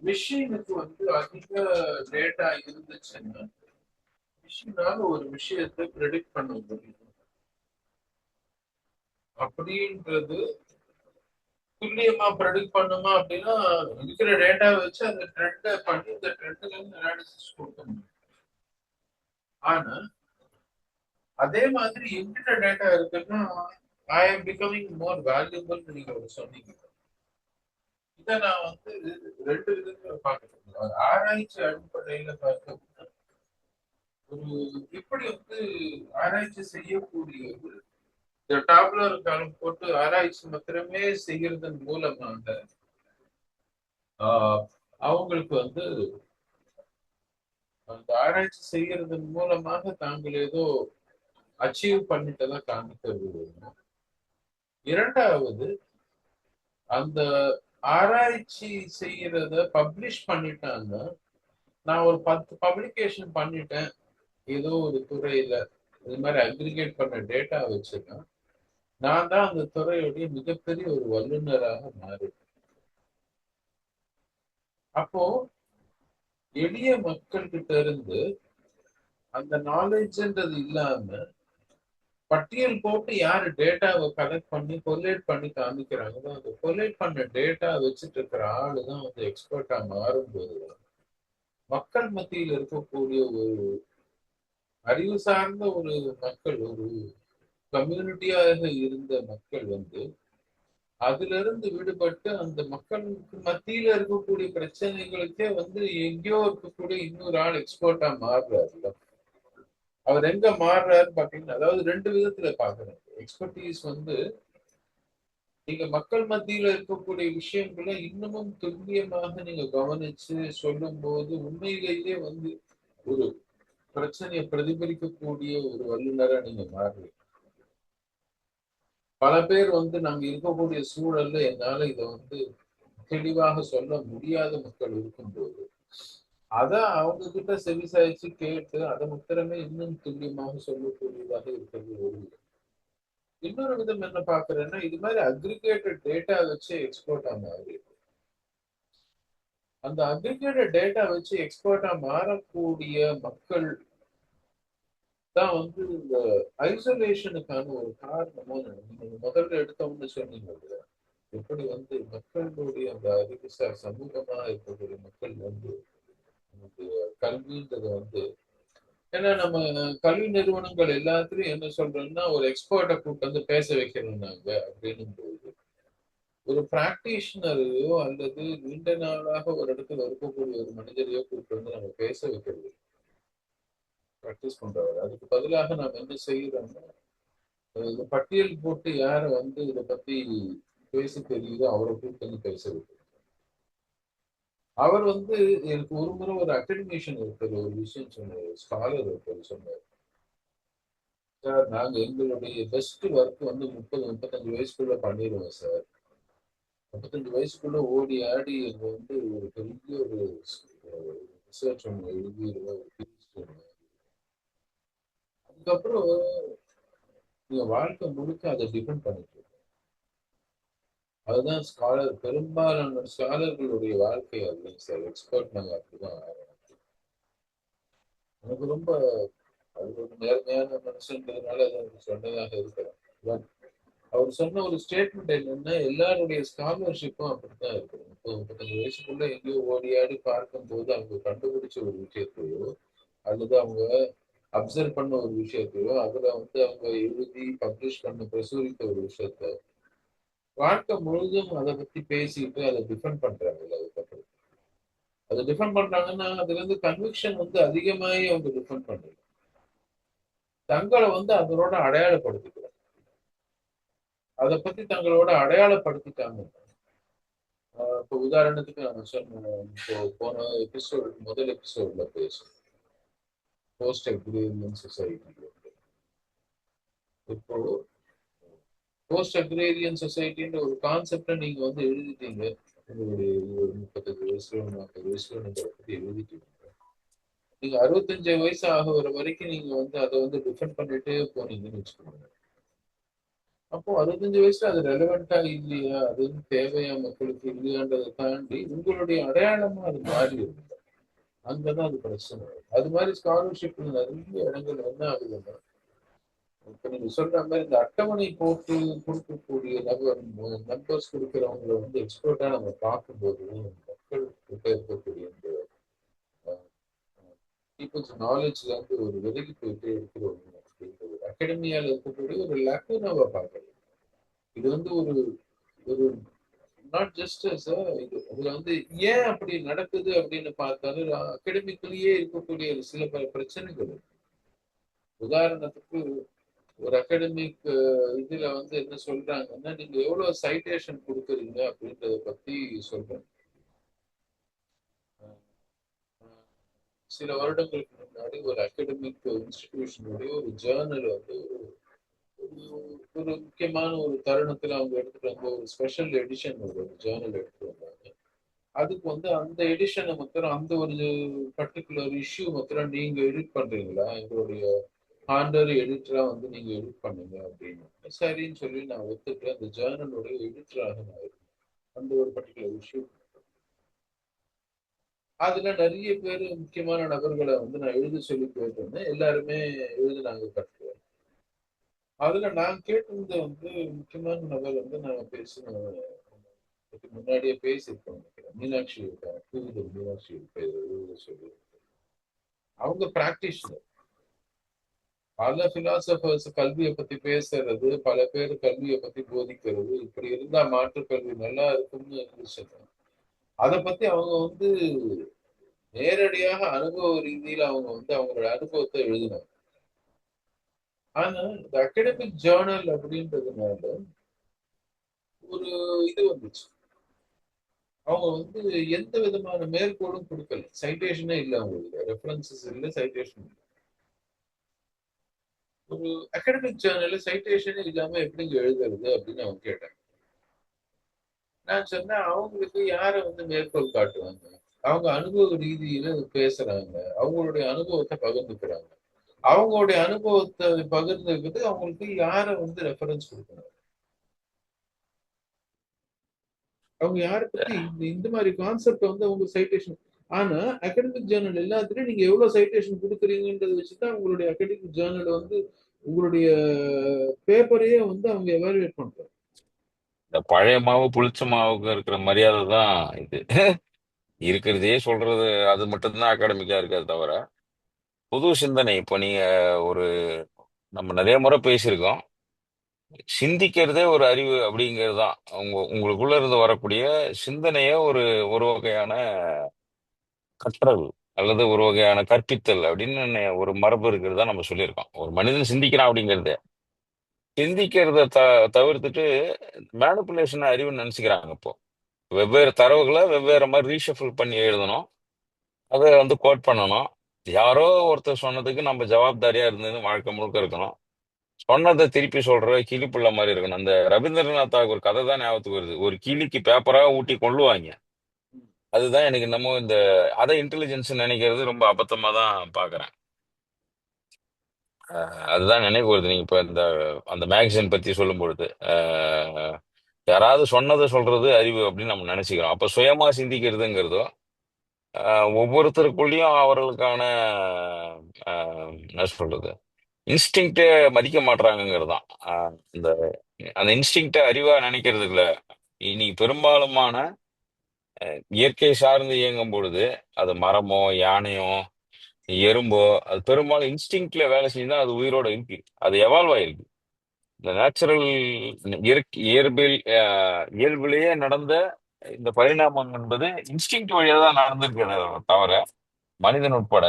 மிஷினுக்கு வந்து அதிக டேட்டா இருந்துச்சுன்னா மிஷினால ஒரு விஷயத்தை ப்ரெடிக்ட் பண்ண முடியும் அப்படின்றது. துல்லியமா ப்ரெடிக்ட் பண்ணுமா அப்படின்னா இருக்கிற டேட்டா வச்சு அந்த ட்ரெண்டை பண்ணி இந்த ட்ரெண்ட்ல இருந்து அனாலிசிஸ் கொடுக்க முடியும். ஆனா அதே மாதிரி எங்கிட்ட டேட்டா இருக்குன்னா I am becoming more valuable நீங்க ஒரு சொன்னீங்க. இதை நான் வந்து ரெண்டு விதத்துல பார்க்கணும். ஆராய்ச்சி அடிப்படையில பார்க்க ஒரு எப்படி வந்து ஆராய்ச்சி செய்யக்கூடியது இந்த டாப்லர் காலம் போட்டு ஆராய்ச்சி மாத்திரமே செய்யறதன் மூலமாக ஆஹ், அவங்களுக்கு வந்து அந்த ஆராய்ச்சி செய்யறதன் மூலமாக தாங்கள் ஏதோ அச்சீவ் பண்ணிட்டதா காமிக்கிறது ஒண்ணு. இரண்டாவது, அந்த ஆராய்ச்சி செய்யறத பப்ளிஷ் பண்ணிட்டாங்க. நான் ஒரு 10 பப்ளிகேஷன் பண்ணிட்டேன் ஏதோ ஒரு துறையில, இது மாதிரி அக்ரிகேட் பண்ண டேட்டா வச்சுருக்கேன், நான் தான் அந்த துறையுடைய மிகப்பெரிய ஒரு வல்லுநராக மாறிட்டேன். அப்போ எளிய மக்கள் கிட்ட இருந்து அந்த நாலேஜ்ன்றது இல்லாம பட்டியல் போட்டு யாரு டேட்டாவை கலெக்ட் பண்ணி கொலேட் பண்ணி காமிக்கிறாங்களோ அந்த கொலேட் பண்ண டேட்டா வச்சுட்டு இருக்கிற ஆளுதான் வந்து எக்ஸ்பர்ட்டா மாறும்போது மக்கள் மத்தியில் இருக்கக்கூடிய ஒரு அறிவு சார்ந்த ஒரு மக்கள், ஒரு கம்யூனிட்டியாக இருந்த மக்கள் வந்து அதுல இருந்து விடுபட்டு அந்த மக்களுக்கு மத்தியில இருக்கக்கூடிய பிரச்சனைகளுக்கே வந்து எங்கேயோ இருக்கக்கூடிய இன்னொரு ஆள் எக்ஸ்பர்ட்டா மாறுறாருல்ல. அவர் எங்க மாறுறாரு பாத்தீங்கன்னா, அதாவது ரெண்டு விதத்துல பாக்குறேன். எக்ஸ்பர்டீஸ் வந்து நீங்க மக்கள் மத்தியில இருக்கக்கூடிய விஷயங்களை இன்னமும் துல்லியமாக நீங்க கவனிச்சு சொல்லும் போது உண்மையிலேயே வந்து ஒரு பிரச்சனையை பிரதிபலிக்கக்கூடிய ஒரு வல்லுநரா நீங்க மாறுறீங்க. பல பேர் வந்து நாங்க இருக்கக்கூடிய சூழல்ல என்னால இதை வந்து தெளிவாக சொல்ல முடியாத மக்கள் இருக்கும்போது அதை அவங்க கிட்ட செவிசாய்ச்சி கேட்டு அதை மாத்திரமே இன்னும் துல்லியமாக சொல்லக்கூடியதாக இருக்கிறது ஒரு விதம். இன்னொரு விதம் என்ன பாக்குறேன்னா, இது மாதிரி அக்ரிகேட்டட் டேட்டா வச்சு எக்ஸ்போர்ட் மாறி அந்த அக்ரிகேட்டட் டேட்டா வச்சு எக்ஸ்பர்ட்டா மாறக்கூடிய மக்கள் தான் வந்து இந்த ஐசோலேஷனுக்கான ஒரு காரணமா நீங்க முதல்ல எடுத்தோம்னு சொன்னீங்க இல்லையா? எப்படி வந்து மக்களுடைய அந்த அறிவுசார் சமூகமா இருக்கக்கூடிய மக்கள் வந்து நமக்கு கல்வின்றது வந்து, ஏன்னா நம்ம கல்வி நிறுவனங்கள் எல்லாத்துலயும் என்ன சொல்றோம்னா ஒரு எக்ஸ்பர்ட்டை கூப்பிட்டு வந்து பேச வைக்கணும் நாங்க அப்படின்னும் போது ஒரு பிராக்டிஷனரையோ அல்லது நீண்ட நாளாக ஒரு இடத்துல இருக்கக்கூடிய ஒரு மனிதரையோ கூப்பிட்டு வந்து நம்ம பேச வைக்கிறது, பிராக்டிஸ் பண்றவர். அதுக்கு பதிலாக நாம் என்ன செய்யறோம்னா இந்த பட்டியல் போட்டு யார வந்து இதை பத்தி பேசி தெரியுதோ அவரை கூப்பிட்டு வந்து பேச வைக்கிறது. அவர் வந்து எனக்கு ஒரு முறை ஒரு அக்கடமிஷன் ஒருத்தர் ஒரு விஷயம் சொன்னார், ஸ்காலர் ஒருத்தர் சொன்னார், சார் நாங்க எங்களுடைய பெஸ்ட் ஒர்க் வந்து 30-35 வயசுக்குள்ள பண்ணிடுவோம் சார். 35 வயசுக்குள்ள ஓடி ஆடி எங்க வந்து ஒரு பெரிய ஒரு ரிசர்ச் ஒன்று எழுதிடுவோம், அதுக்கப்புறம் நீங்க வாழ்க்கை முழுக்க அதை டிபெண்ட் பண்ணிட்டு இருக்கோம். அதுதான் ஸ்காலர், பெரும்பாலான ஸ்காலர்களுடைய வாழ்க்கை அப்படின்னு சார். எக்ஸ்பர்ட் நாங்க அப்படிதான் ஆகிறோம். எனக்கு ரொம்ப அது ஒரு நேர்மையான மனுஷன்றதுனால அதை எனக்கு சொன்னதாக இருக்கிறேன். அவர் சொன்ன ஒரு ஸ்டேட்மெண்ட் என்னன்னா, எல்லாருடைய ஸ்காலர்ஷிப்பும் அப்படித்தான் இருக்கு. 30-35 வயசுக்குள்ள எங்கேயோ ஓடி ஆடி பார்க்கும் போது அவங்க கண்டுபிடிச்ச ஒரு விஷயத்தையோ அல்லது அவங்க அப்சர்வ் பண்ண ஒரு விஷயத்தையோ அதுல வந்து அவங்க எழுதி பப்ளிஷ் பண்ண பிரசுரித்த ஒரு விஷயத்த வாழ்க்கை முழுதும் அதை பத்தி பேசிட்டு அதை டிஃபெண்ட் பண்றாங்க. அதுக்கப்புறம் அதை டிஃபெண்ட் பண்றாங்கன்னா அதுல இருந்து கன்விக்ஷன் வந்து அதிகமாகி அவங்க டிஃபெண்ட் பண்றாங்க. தங்களை வந்து அதனோட அடையாளப்படுத்திக்கிறாங்க. அதை பத்தி தங்களோட அடையாளப்படுத்திட்டாங்க. இப்போ உதாரணத்துக்கு நான் சொன்னேன், இப்போ போன எபிசோட் முதல் எபிசோட்ல பேசும் போஸ்ட் அக்ரிமெண்ட் சொசைட்டி. இப்போ போஸ்ட் அக்ரேரியன் சொசைட்டின்ற ஒரு கான்செப்டை நீங்க வந்து எழுதிட்டீங்க. உங்களுடைய ஒரு 35 வயசுல 40 வயசுல நீங்க அதை பத்தி எழுதிட்டீங்க. நீங்க 65 வயசு ஆகுற வரைக்கும் நீங்க வந்து அதை வந்து டிஃபெண்ட் பண்ணிட்டே போனீங்கன்னு வச்சுக்கோங்க. அப்போ 65 வயசுல அது ரெலவெண்டா இல்லையா, அது வந்து தேவையா மக்களுக்கு இல்லையான்றதை தாண்டி உங்களுடைய அடையாளமா அது மாறி இருக்கு. அங்கதான் அது பிரச்சனை வரும். அது மாதிரி ஸ்காலர்ஷிப் நிறைய இடங்கள் என்ன ஆகுதுன்னா, இப்ப நீங்க சொல்ற மாதிரி இந்த அட்டவணை போட்டு கொடுக்கக்கூடிய நம்பர்ஸ் கொடுக்கறவங்களை வந்து எக்ஸ்பர்ட்டா நம்ம பார்க்கும்போது மக்கள் கிட்ட இருக்கக்கூடிய இந்த பீப்புள்ஸ் நாலேஜ்ல இருந்து ஒரு விலகி போயிட்டே இருக்கிறவங்க அப்படின்றது அகாடமியால இருக்கக்கூடிய ஒரு லக்குனாவை பார்க்கறது. இது வந்து ஒரு ஒரு நாட் ஜஸ்ட் இது அதுல வந்து ஏன் அப்படி நடக்குது அப்படின்னு பார்த்தாலும் அகாடமிக்கலயே இருக்கக்கூடிய ஒரு சில பல பிரச்சனைகள் இருக்கு. உதாரணத்துக்கு ஒரு அகாடமிக் இதுல வந்து என்ன சொல்றாங்கன்னா, நீங்க எவ்வளவு சைட்டேஷன் கொடுக்குறீங்க அப்படின்றத பத்தி சொல்றேன். சில வருடங்களுக்கு முன்னாடி ஒரு அகாடமிக் இன்ஸ்டிடியூஷனுடைய ஒரு ஜேர்னல் வந்து ஒரு முக்கியமான ஒரு தருணத்துல அவங்க எடுத்துட்டு வந்த ஒரு ஸ்பெஷல் எடிஷன் ஒரு ஜேர்னல் எடுத்துட்டு வந்தாங்க. அதுக்கு வந்து அந்த எடிஷனை மாத்திரம் அந்த ஒரு பர்டிகுலர் இஷ்யூ மாத்திரம் நீங்க எடிட் பண்றீங்களா, எங்களுடைய ஆண்டர் எடிட்டரா வந்து நீங்க எடிட் பண்ணுங்க அப்படின்னு சரின்னு சொல்லி நான் ஒத்துட்டு அந்த ஜேர்னலுடைய எடிட்டராக நான் இருக்கேன். அந்த ஒரு பர்டிகுலர் இஷ்யூ அதுல நிறைய பேர் முக்கியமான நபர்களை வந்து நான் எழுத சொல்லி போயிட்டு எல்லாருமே எழுதுனாங்க கட்டுரை. அதுல நான் கேட்டிருந்த வந்து முக்கியமான நபர் வந்து நான் பேசின இதுக்கு முன்னாடியே பேசியிருக்கோம் நினைக்கிறேன். மீனாட்சி இருக்காங்க, தூதுவர் மீனாட்சி எழுத சொல்லி. அவங்க பிராக்டிஷனர். பல பிலாசபர்ஸ் கல்வியை பத்தி பேசுறது, பல பேர் கல்வியை பத்தி போதிக்கிறது, இப்படி இருந்தா மாற்று கல்வி நல்லா இருக்கும்னு இருந்துச்சுன்னா அதை பத்தி அவங்க வந்து நேரடியாக அனுபவ ரீதியில அவங்க வந்து அவங்களோட அனுபவத்தை எழுதினாங்க. ஆனா இந்த அகாடமிக் ஜேர்னல் அப்படின்றதுனால ஒரு இது வந்துச்சு. அவங்க வந்து எந்த விதமான மேற்கோளும் கொடுக்கல, சைட்டேஷனே இல்லை, அவங்களுக்கு ரெஃபரன்சஸ் இல்லை, சைட்டேஷன் இல்லை. ஒரு அகாடமிக் ஜேர்னல்ல சைட்டேஷனே இல்லாம எப்படிங்க எழுதுறது அப்படின்னு அவங்க கேட்டாங்க. நான் சொன்னேன், அவங்களுக்கு யாரை வந்து மேற்கோள் காட்டுவாங்க, அவங்க அனுபவ ரீதியில பேசுறாங்க, அவங்களுடைய அனுபவத்தை பகிர்ந்துக்கிறாங்க. அவங்களுடைய அனுபவத்தை பகிர்ந்துக்கிறது அவங்களுக்கு யாரை வந்து ரெஃபரன்ஸ் கொடுக்கணும், அவங்க யாரை பத்தி இந்த இந்த மாதிரி கான்செப்ட் வந்து அவங்க சைட்டேஷன். ஆனா அகாடமிக் ஜேர்னல் எல்லாத்துலயும் நீங்க எவ்வளவு சைட்டேஷன் கொடுக்குறீங்கன்றத வச்சுதான் உங்களுடைய அகாடமிக் ஜேர்னல் வந்து உங்களுடைய பேப்பரையே வந்து அவங்க எவாலுவேட் பண்றாங்க. இந்த பழைய மாவு புளிச்ச மாவுக்கு இருக்கிற மரியாதை தான் இது. இருக்கிறதே சொல்றது அது மட்டும்தான் அகாடமிக்கா இருக்காது தவிர புது சிந்தனை. இப்போ நீங்க ஒரு நம்ம நிறைய முறை பேசியிருக்கோம். சிந்திக்கிறதே ஒரு அறிவு அப்படிங்கிறது தான். உங்களுக்குள்ள இருந்து வரக்கூடிய சிந்தனைய ஒரு ஒரு வகையான கற்றல் அல்லது ஒரு வகையான கற்பித்தல் அப்படின்னு ஒரு மரபு இருக்கிறதா நம்ம சொல்லியிருக்கோம். ஒரு மனிதன் சிந்திக்கிறான் அப்படிங்கிறது சிந்திக்கிறத தவிர்த்துட்டு மேனிப்புலேஷன் அறிவுன்னு நினைச்சுக்கிறாங்க இப்போ. வெவ்வேறு தரவுகளை வெவ்வேறு மாதிரி ரீஷஃபிள் பண்ணி எழுதணும், அதை வந்து கோட் பண்ணணும். யாரோ ஒருத்தர் சொன்னதுக்கு நம்ம ஜவாப்தாரியா இருந்தது வாழ்க்கை முழுக்க இருக்கணும். சொன்னதை திருப்பி சொல்ற கிளிப்புள்ள மாதிரி இருக்கணும். அந்த ரவீந்திரநாத் தாகூர் கதை தான் ஞாபகத்துக்கு வருது. ஒரு கிளிக்கு பேப்பரா ஊட்டி கொள்ளுவாங்க. அதுதான் எனக்கு நம்ம இந்த அதை இன்டெலிஜென்ஸ் நினைக்கிறது ரொம்ப அபத்தமா தான் பாக்குறேன். அதுதான் நினைவு வருது. நீங்க இப்ப இந்த அந்த மேகசின் பத்தி சொல்லும் பொழுது யாராவது சொன்னதை சொல்றது அறிவு அப்படின்னு நம்ம நினைச்சுக்கிறோம். அப்ப சுயமா சிந்திக்கிறதுங்கிறதோ ஒவ்வொருத்தருக்குள்ளேயும் அவர்களுக்கான என்ன சொல்றது இன்ஸ்டிங்க்டே மதிக்க மாட்டாங்கிறது தான். இந்த அந்த இன்ஸ்டிங்க்ட அறிவா நினைக்கிறது இல்ல. இன்னைக்கு பெரும்பாலுமான இயற்கை சார்ந்து இயங்கும் பொழுது அது மரமோ யானையோ எறும்போ அது பெரும்பாலும் இன்ஸ்டிங்க்ட்ல வேலை செஞ்சு தான் அது உயிரோட இருக்கு. அது எவால்வ் ஆயிருக்கு. இந்த நேச்சுரல் இயற்பியல் இயல்பிலேயே நடந்த இந்த பரிணாமம் என்பது இன்ஸ்டிங்க்ட் வழியா தான் நடந்திருக்கிறது தவிர மனிதன் உட்பட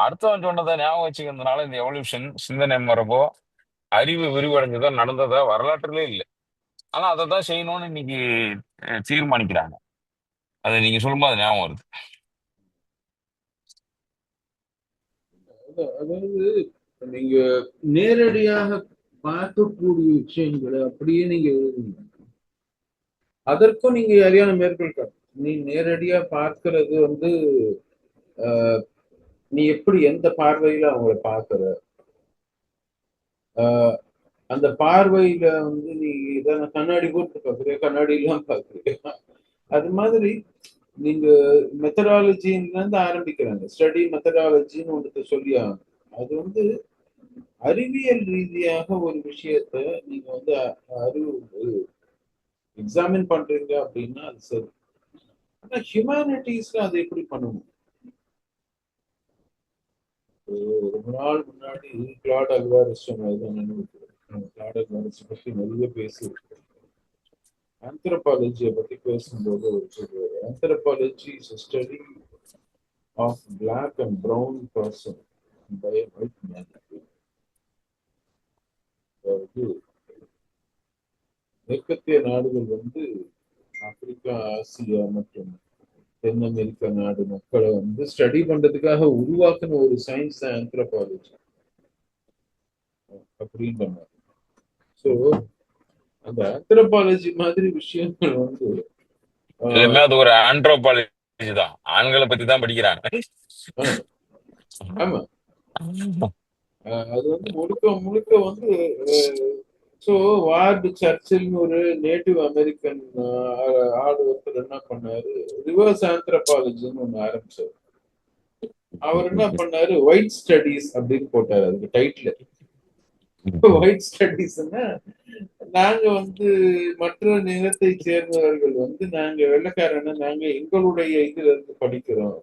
அடுத்தவன் சொன்னதை ஞாபகம் வச்சுக்கிறதுனால இந்த எவல்யூஷன் சிந்தனை மரபோ அறிவு விரிவடைஞ்சதோ நடந்ததா வரலாற்றிலே இல்லை. ஆனா அதை தான் செய்யணும்னு இன்னைக்கு தீர்மானிக்கிறாங்க. அதை நீங்க சொல்லும்போது ஞாபகம் வருது. அதாவது நீங்க நேரடியாக பார்க்கக்கூடிய விஷயங்களை அப்படியே நீங்க எழுதுங்க. அதற்கும் நீங்க சரியான மேற்கோள் காட்டு. நீ நேரடியா பார்க்கிறது வந்து நீ எப்படி எந்த பார்வையில அவங்கள பார்க்கிற, ஆஹ் அந்த பார்வையில வந்து நீ இதான கண்ணாடி போட்டு பார்க்குறியா, கண்ணாடி எல்லாம் பார்க்குறியா, அது மாதிரி நீங்க மெத்தடாலஜில இருந்து ஆரம்பிக்கிறாங்க. ஸ்டடி மெத்தடாலஜின்னு ஒன்று சொல்லி ஆகணும். அது வந்து அறிவியல் ரீதியாக ஒரு விஷயத்த நீங்க வந்து அறிவு எக்ஸாமின் பண்றீங்க அப்படின்னா அது சரி. ஆனா ஹியூமானிட்டிஸ்ல அதை எப்படி பண்ணணும்? ரொம்ப நாள் முன்னாடி கிளாட் அல்வாரிஸ் கிளாட் அல்வாரிஸ் பத்தி நிறைய பேசியிருக்கேன். ஆந்த்ரோபாலஜியை பத்தி பேசும்போது ஒரு சொல்றாரு, anthropology is study of black and brown person by white man. அதாவது மேற்கத்திய நாடுகள் வந்து ஆப்பிரிக்கா, ஆசியா மற்றும் தென் அமெரிக்கா நாடு மக்களை வந்து ஸ்டடி பண்றதுக்காக உருவாக்குன ஒரு சயின்ஸ் தான் ஆந்த்ரோபாலஜி அப்படின்ற மாதிரி. ஸோ அந்த ஆந்த்ரோபாலஜி மாதிரி விஷயங்கள் வந்து இதுமே அது ஒரு ஆண்ட்ரோபாலஜி தான். ஆண்களை பத்தி தான் படிக்கிறாங்க. ஆமா, அது வந்து முழுக்க முழுக்க வந்து ஸோ வார்டு சர்ச்சில்னு ஒரு நேட்டிவ் அமெரிக்கன் ஆள் ஒருத்தர் என்ன பண்ணாரு, ரிவர்ஸ் ஆந்த்ரோபாலஜின்னு ஒண்ணு ஆரம்பிச்சாரு. அவர் என்ன பண்ணாரு, ஒயிட் ஸ்டடீஸ் அப்படின்னு போட்டாரு அதுக்கு டைட்டில். ஒயிட் ஸ்டடீஸ்னா நாங்க வந்து மற்ற நிறத்தை சேர்ந்தவர்கள் வந்து நாங்க வெள்ளைக்காரன நாங்க எங்களுடைய இதுல இருந்து படிக்கிறோம்.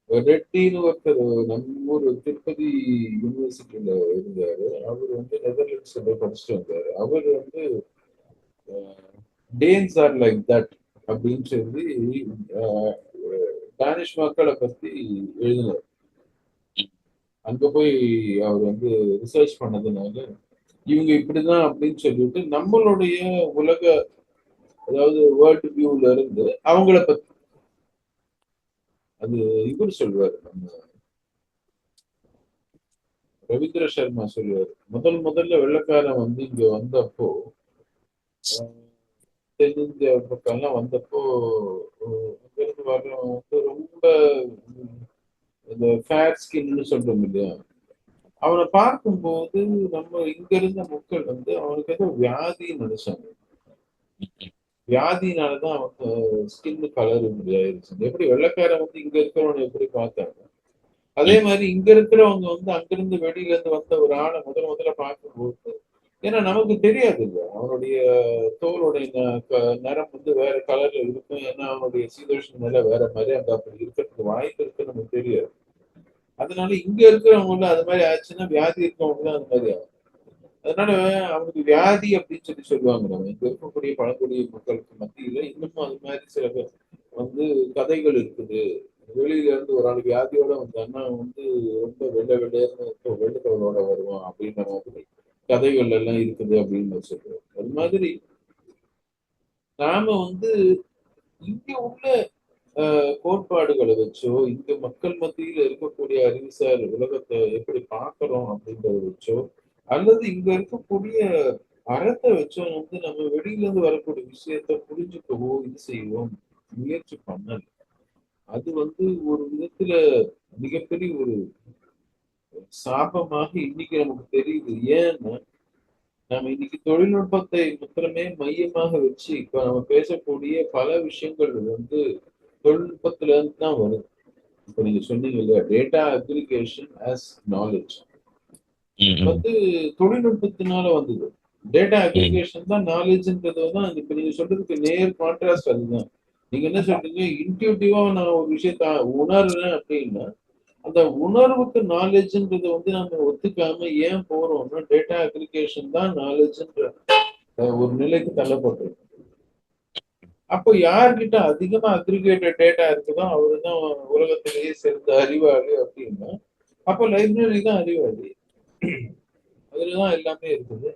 ரெட்டின்னு ஒருத்தர் நம்ம ஊர் திருப்பதி யூனிவர்சிட்டியில இருந்தாரு. அவர் வந்து நெதர்லாண்ட்ஸ்ல படிச்சுட்டு வந்தாரு. அவர் வந்து டேன்ஸ் ஆர் லைக் தட் அப்படின்னு சொல்லி டானிஷ் மக்களை பத்தி எழுதினார். அங்க போய் அவர் வந்து ரிசர்ச் பண்ணதுனால இவங்க இப்படிதான் அப்படின்னு சொல்லிட்டு நம்மளுடைய உலக, அதாவது வேர்ல்டு வியூல இருந்து அவங்கள பத்தி அது இவர் சொல்லுவாரு, நம்ம ரவீந்திர சர்மா சொல்லுவாரு. முதல்ல வெள்ளைக்காரன் வந்து இங்க வந்தப்போ, தென்னிந்தியா பக்கம்லாம் வந்தப்போ அங்கிருந்து வர்றவன் வந்து ரொம்ப இந்த ஃபேர் ஸ்கின்னு சொல்றோம் இல்லையா, அவனை பார்க்கும்போது நம்ம இங்க இருந்த மக்கள் வந்து அவனுக்கு ஏதோ வியாதின்னு நினைச்சாங்க. வியாதினாலதான் அவங்க ஸ்கின் கலர் இப்படி ஆயிருச்சு. எப்படி வெள்ளைக்காரன் வந்து இங்க இருக்கிறவனை எப்படி பார்த்தாங்க, அதே மாதிரி இங்க இருக்கிறவங்க வந்து அங்கிருந்து வெளியில இருந்து வந்த ஒரு ஆளை முதல்ல பார்க்கும்போது, ஏன்னா நமக்கு தெரியாது இல்ல அவனுடைய தோலுடைய நிறம் வந்து வேற கலர்ல இருக்கும். ஏன்னா அவனுடைய சீதோஷ்ண நிலை வேற மாதிரி அங்க அப்படி இருக்கிறதுக்கு வாய்ப்பு இருக்கு, நமக்கு தெரியாது. அதனால இங்க இருக்கிறவங்க அது மாதிரி ஆச்சுன்னா வியாதி இருக்கவங்க தான் அது மாதிரி ஆகும். அதனால அவனுக்கு வியாதி அப்படின்னு சொல்லுவாங்க. நம்ம இங்க இருக்கக்கூடிய பழங்குடி மக்களுக்கு மத்தியில இன்னமும் அது மாதிரி சில பேர் வந்து கதைகள் இருக்குது. வெளியில இருந்து ஒரு ஆள் வியாதியோட வந்தான்னா வந்து ரொம்ப வெள்ளத்தோளோட வருவான் அப்படின்ற மாதிரி கதைகள் எல்லாம் இருக்குது அப்படின்னு சொல்லுவோம். அது மாதிரி நாம வந்து இங்க உள்ள கோட்பாடுகளை வச்சோ, இங்க மக்கள் மத்தியில இருக்கக்கூடிய அறிவுசார் உலகத்தை எப்படி பார்க்கிறோம் அப்படின்றத வச்சோ, அல்லது இங்க இருக்கக்கூடிய அறத்தை வச்சோ வந்து நம்ம வெளியில இருந்து வரக்கூடிய விஷயத்த புரிஞ்சுக்கவோ இது செய்வோம் முயற்சி பண்ணல. அது வந்து ஒரு விதத்துல மிகப்பெரிய ஒரு சாபமாக இன்னைக்கு நமக்கு தெரியுது. ஏன்னா நம்ம இன்னைக்கு தொழில்நுட்பத்தை மாத்திரமே மையமாக வச்சு இப்ப நம்ம பேசக்கூடிய பல விஷயங்கள் வந்து தொழில்நுட்பத்துல இருந்து தான் வருது. இப்ப நீங்க சொன்னீங்க இல்லையா, டேட்டா அக்ரிகேஷன் ஆஸ் நாலேஜ் வந்து தொழில்நுட்பத்தினால வந்தது. டேட்டா அக்ரிகேஷன் தான் நாலேஜ்ன்றது தான் இப்ப நீங்க சொல்றதுக்கு நேர் கான்ட்ராஸ்ட் அதுதான். நீங்க என்ன சொல்றீங்க, இன்ட்யூட்டிவா நான் ஒரு விஷயத்த உணர்றேன் அப்படின்னா அந்த உணர்வுக்கு நாலேஜ்ன்றது வந்து நம்ம ஒத்துக்காம ஏன் போறோம்னா டேட்டா அக்ரிகேஷன் தான் நாலேஜ்ன்ற ஒரு நிலைக்கு தள்ளப்பட்டிருக்கு. அப்போ யார்கிட்ட அதிகமா அக்ரிகேட்டட் டேட்டா இருக்குதோ அவருதான் உலகத்திலேயே சிறந்த அறிவாளி அப்படின்னா அப்போ லைப்ரரி தான் அறிவாளி, அதுலதான் எல்லாமே இருக்குது.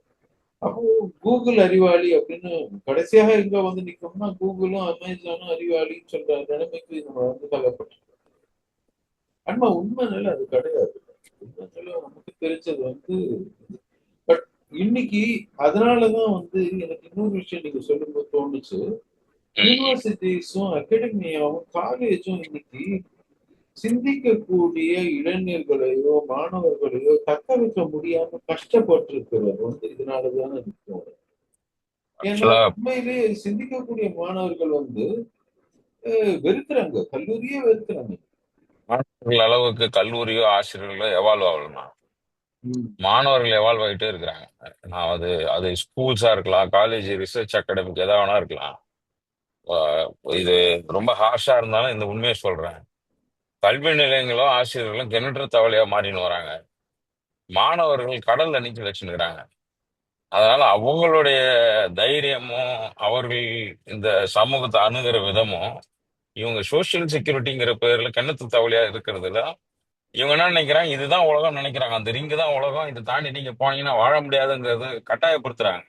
அப்போ கூகுள் அறிவாளி அப்படின்னு கடைசியாக எங்க வந்து நிற்கும்னா கூகுளும் அமேசானும் அறிவாளின்னு சொல்ற நிலைமைக்கு நம்ம வந்து தள்ளப்பட்டோம். ஆனா உண்மை நிலை அது கிடையாது. உண்மை நிலை நமக்கு தெரிஞ்சது வந்து, பட் இன்னைக்கு அதனாலதான் எனக்கு இன்னொரு விஷயம் நீங்க சொல்லும்போது தோணுச்சு. ம். யூனிவர்சிட்டிஸும் அகாடமியாவும் காலேஜும் இன்னைக்கு சிந்திக்கக்கூடிய இளைஞர்களையோ மாணவர்களையோ தக்க வைக்க முடியாம கஷ்டப்பட்டு இருக்கிறது இதனாலதான் இருக்கும். ஏன்னா ஆக்சுவலா உண்மையிலேயே சிந்திக்கக்கூடிய மாணவர்கள் வெறுக்கிறாங்க, கல்லூரியே வெறுக்கிறாங்க. மாணவர்கள் அளவுக்கு கல்லூரியோ ஆசிரியர்களோ எவால்வ் ஆகலமா. ம். மாணவர்கள் எவால்வ் ஆகிட்டே இருக்கிறாங்க. நான் அது அது ஸ்கூல்ஸா இருக்கலாம், காலேஜ், ரிசர்ச் அகாடமிக் எதா வேணா இருக்கலாம். ஆஹ் இது ரொம்ப ஹார்ஷா இருந்தாலும் இந்த உண்மையை சொல்றேன். கல்வி நிலையங்களும் ஆசிரியர்களும் கிணற்று தவளையா மாறின்னு வராங்க. மாணவர்கள் கடல்ல நீச்சல் வச்சுருக்கிறாங்க. அதனால அவங்களுடைய தைரியமும் அவர்கள் இந்த சமூகத்தை அணுகிற விதமும் இவங்க சோசியல் செக்யூரிட்டிங்கிற பேர்ல கிணத்து தவளையா இருக்கிறதுல இவங்க என்ன நினைக்கிறாங்க, இதுதான் உலகம் நினைக்கிறாங்க. அந்த ரிங்கு தான் உலகம், இதை தாண்டி நீங்க போனீங்கன்னா வாழ முடியாதுங்கிறது கட்டாயப்படுத்துறாங்க.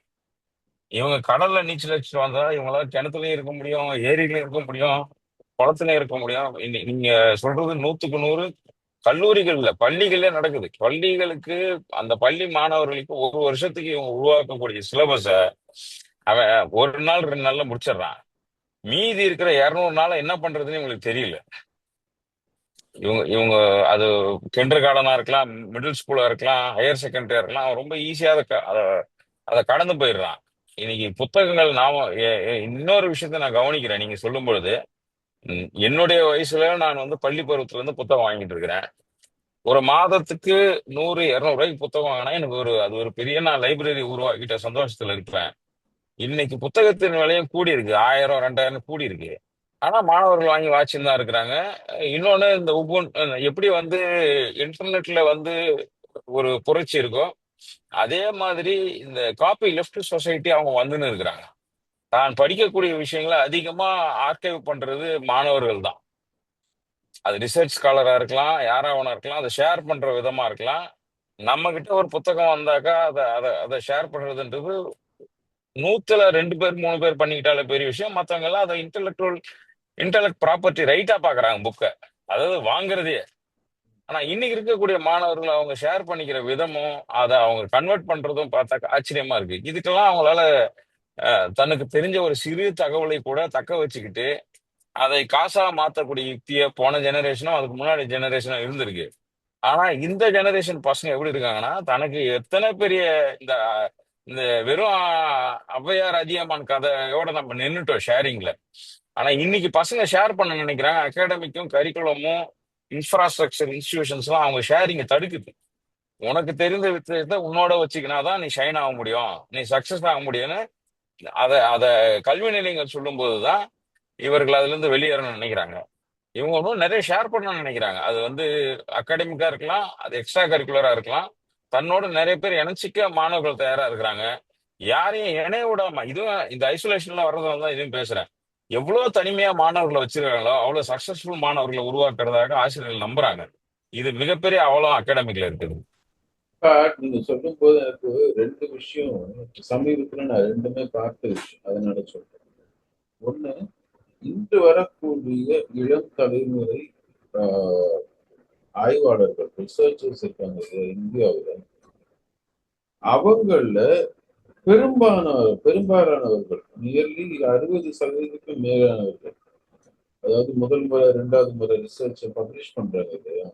இவங்க கடல்ல நீச்சல் அடிச்சுட்டு வந்தா இவங்களால கிணத்துலயும் இருக்க முடியும், ஏரியிலயும் இருக்க முடியும், குளத்துலயும் இருக்க முடியும். நீங்க சொல்றது 100க்கு 100 கல்லூரிகள்ல பள்ளிகளே நடக்குது. பள்ளிகளுக்கு அந்த பள்ளி மாணவர்களுக்கு ஒரு வருஷத்துக்கு இவங்க உருவாக்கக்கூடிய சிலபஸ அவன் ஒரு நாள் 2 நாள்ல முடிச்சிடுறான். மீதி இருக்கிற 200 நாள என்ன பண்றதுன்னு இவங்களுக்கு தெரியல. இவங்க இவங்க அது கிண்டர் கார்டனா இருக்கலாம், மிடில் ஸ்கூலா இருக்கலாம், ஹையர் செகண்டரியா இருக்கலாம். அவன் ரொம்ப ஈஸியா அதை கடந்து போயிடுறான். இன்னைக்கு புத்தகங்கள் இன்னொரு விஷயத்த நான் கவனிக்கிறேன் நீங்க சொல்லும் பொழுது. என்னுடைய வயசுல நான் பள்ளி பருவத்துல இருந்து புத்தகம் வாங்கிட்டு இருக்கிறேன். ஒரு மாதத்துக்கு 100 200 ரூபாய்க்கு புத்தகம் வாங்கினா எனக்கு அது ஒரு பெரிய நான் லைப்ரரி உருவாக்கிட்ட சந்தோஷத்துல இருப்பேன். இன்னைக்கு புத்தகத்தின் விலையும் கூடி இருக்கு, 1000 2000 கூடி இருக்கு. ஆனா மாணவர்கள் வாங்கி வாட்சின்னு தான் இருக்கிறாங்க. இன்னொன்னு இந்த எப்படி இன்டர்நெட்ல ஒரு புரட்சி இருக்கோ அதே மாதிரி இந்த காப்பி லெஃப்ட் சொசைட்டி அவங்க வந்துன்னு இருக்கிறாங்க. தான் படிக்கக்கூடிய விஷயங்களை அதிகமா ஆர்கைவ் பண்றது மாணவர்கள் தான். அது ரிசர்ச் ஸ்காலரா இருக்கலாம், யாரா வேணா இருக்கலாம், அதை ஷேர் பண்ற விதமா இருக்கலாம். நம்ம கிட்ட ஒரு புத்தகம் வந்தாக்கா அதை ஷேர் பண்றதுன்றது 100ல 2 பேர் 3 பேர் பண்ணிக்கிட்டாலே பெரிய விஷயம். மத்தவங்க எல்லாம் அதை இன்டெலக்ட் ப்ராப்பர்ட்டி ரைட்டா பாக்குறாங்க புக்கை, அதாவது வாங்குறதே. ஆனா இன்னைக்கு இருக்கக்கூடிய மாணவர்கள் அவங்க ஷேர் பண்ணிக்கிற விதமும் அதை அவங்க கன்வெர்ட் பண்றதும் பார்த்தாக்க ஆச்சரியமா இருக்கு. இதுக்கெல்லாம் அவங்களால தனக்கு தெரிஞ்ச ஒரு சிறு தகவலை கூட தக்க வச்சுக்கிட்டு அதை காசா மாத்தக்கூடிய யுக்திய போன ஜெனரேஷனும் அதுக்கு முன்னாடி ஜெனரேஷனும் இருந்திருக்கு. ஆனா இந்த ஜெனரேஷன் பசங்க எப்படி இருக்காங்கன்னா, தனக்கு எத்தனை பெரிய இந்த இந்த வெறும் ஔவையார் அதியமான் கதையோட நம்ம நின்னுட்டோம் ஷேரிங்ல. ஆனா இன்னைக்கு பசங்க ஷேர் பண்ண நினைக்கிறாங்க. அகாடமிக்கும் கரிக்குலமும் இன்ஃப்ராஸ்ட்ரக்சர் இன்ஸ்டிடியூஷன்ஸ்லாம் அவங்க ஷேரிங்க தடுக்குது. உனக்கு தெரிந்த விஷயத்தை உன்னோட வச்சுக்கினாதான் நீ ஷைன் ஆக முடியும், நீ சக்சஸ் ஆக முடியும்னு அத கல்வி நிலையங்கள் சொல்லும் போதுதான் இவர்கள் அதுல இருந்து வெளியேறணும்னு நினைக்கிறாங்க. இவங்க இன்னும் நிறைய ஷேர் பண்ணணும்னு நினைக்கிறாங்க. அது அகாடமிக்கா இருக்கலாம், அது எக்ஸ்ட்ரா கரிக்குலரா இருக்கலாம். தன்னோட நிறைய பேர் இணைச்சிக்க மாணவர்கள் தயாரா இருக்கிறாங்க. யாரையும் இணைய விடாம இதுவும் இந்த ஐசோலேஷன்ல வர்றதால தான் இதையும் பேசுறேன். எவ்வளவு தனிமையா மாணவர்களை வச்சிருக்காங்களோ அவ்வளவு சக்சஸ்ஃபுல் மாணவர்களை உருவாக்குறதாக ஆசிரியர்கள் நம்புறாங்க. இது மிகப்பெரிய அவலம் அகாடமிக்ல இருக்குது. நீங்க சொல்லும் போது எனக்கு 2 விஷயம் சமீபத்துல நான் 2மே பார்த்த விஷயம், அதனால சொல்றேன். ஒண்ணு, இன்று வரக்கூடிய இளம் தலைமுறை ஆஹ், ஆய்வாளர்கள், ரிசர்ச்சர்ஸ் இருக்காங்க இல்லையா இந்தியாவுல, அவங்கள பெரும்பாலானவர்கள், நியர்லி 60% மேலானவர்கள், அதாவது முதல் முறை 2வது முறை ரிசர்ச் பப்ளிஷ் பண்றாங்க இல்லையா,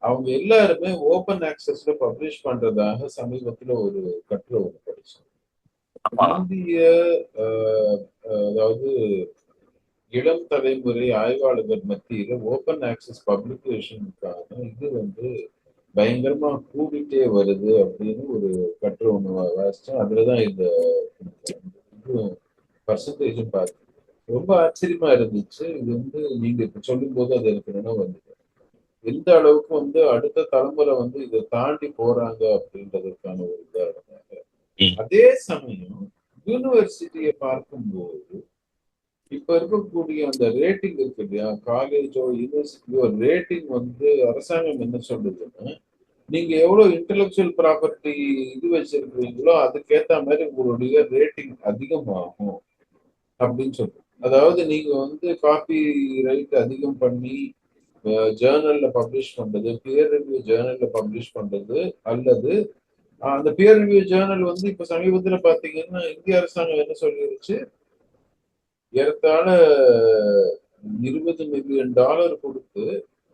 அவங்க எல்லாருமே ஓபன் ஆக்சஸ்ல பப்ளிஷ் பண்றதாக சமீபத்துல ஒரு கட்டுரை ஒன்று படிச்சேன். ஆமா. இந்திய ஆஹ், அதாவது இளம் தலைமுறை ஆய்வாளர்கள் மத்தியில ஓபன் ஆக்சஸ் பப்ளிகேஷனுக்கான இது பயங்கரமா கூடிட்டே வருது அப்படின்னு ஒரு கட்டுரை ஒண்ணு வாசிச்சேன். அதுலதான் இந்த பர்சன்டேஜும் பார்த்தேன். ரொம்ப ஆச்சரியமா இருந்துச்சு. இது நீங்க இப்ப சொல்லும் போது அது எனக்கு நினைவு வந்தது. எந்த அளவுக்கு அடுத்த தலைமுறை இதை தாண்டி போறாங்க அப்படின்றதுக்கான ஒரு உதாரணம். ம். அதே சமயம் யூனிவர்சிட்டியை பார்க்கும்போது இப்ப இருக்கக்கூடிய அந்த ரேட்டிங் இருக்கு இல்லையா, காலேஜோ யூனிவர்சிட்டியோ ரேட்டிங் அரசாங்கம் என்ன சொல்லுதுன்னா, நீங்க எவ்வளவு இன்டெலெக்சுவல் ப்ராப்பர்ட்டி இது வச்சிருக்கீங்களோ அதுக்கேத்த மாதிரி உங்களுடைய ரேட்டிங் அதிகமாகும் அப்படின்னு சொல்றோம். அதாவது நீங்க காப்பி ரைட் அதிகம் பண்ணி ஜேர்னல்ல பப்ளிஷ் பண்றது, பியர் ரிவ்யூ ஜேர்னல்ல பப்ளிஷ் பண்றது, அல்லது அந்த பியர் ரிவ்யூ ஜேர்னல் வந்து இப்ப சமீபத்துல பாத்தீங்கன்னா இந்திய அரசாங்கம் என்ன சொல்லிருச்சு, ஏறத்தாழ $20 மில்லியன் கொடுத்து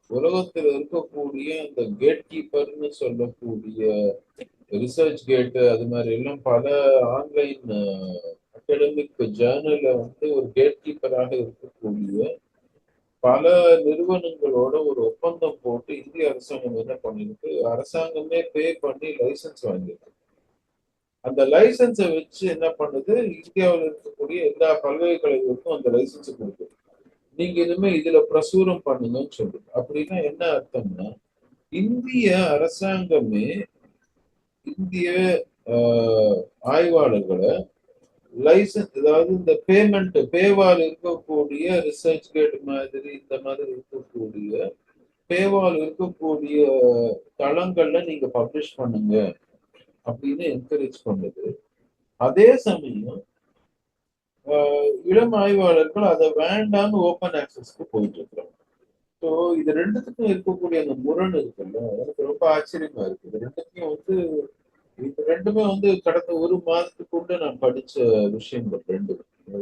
உலகத்தில் இருக்கக்கூடிய அந்த கேட் கீப்பர்னு சொல்லக்கூடிய ரிசர்ச் கேட் அது மாதிரி எல்லாம் பல ஆன்லைன் அகடமிக் ஜேர்னல்ல வந்து ஒரு கேட் கீப்பராக இருக்கக்கூடிய பல நிறுவனங்களோட ஒரு ஒப்பந்தம் போட்டு இந்திய அரசாங்கம் என்ன பண்ணிருக்கு, அரசாங்கமே பே பண்ணி லைசன்ஸ் வாங்கியிருக்கு. அந்த லைசன்ஸை வச்சு என்ன பண்ணுது, இந்தியாவில் இருக்கக்கூடிய எல்லா பல்கலைக்கழகங்களுக்கும் அந்த லைசன்ஸ் கொடுக்குது. நீங்க இனிமே இதுல பிரசுரம் பண்ணுங்கன்னு சொல்லுது. அப்படின்னா என்ன அர்த்தம்னா, இந்திய அரசாங்கமே இந்திய ஆய்வாளர்களை லைசன்ஸ், அதாவது இந்த பேமெண்ட் பேவால் இருக்கக்கூடிய ரிசர்ச் கேட் மாதிரி இந்த மாதிரி இருக்கக்கூடிய பேவால் இருக்கக்கூடிய தளங்கள்ல நீங்க பப்ளிஷ் பண்ணுங்க அப்படின்னு என்கரேஜ் பண்ணுது. அதே சமயம் இளம் ஆய்வாளர்கள் அதை வேண்டாம்னு ஓப்பன் ஆக்சஸ்க்கு போயிட்டு இருக்கிறாங்க. ஸோ இது ரெண்டுத்துக்கும் இருக்கக்கூடிய அந்த முரண் இருக்குல்ல, எனக்கு ரொம்ப ஆச்சரியமா இருக்கு. இது ரெண்டுத்தையும் வந்து இது ரெண்டுமே வந்து கடந்த ஒரு மாதத்துக்குள்ள நான் படிச்ச விஷயங்கள் ரெண்டு,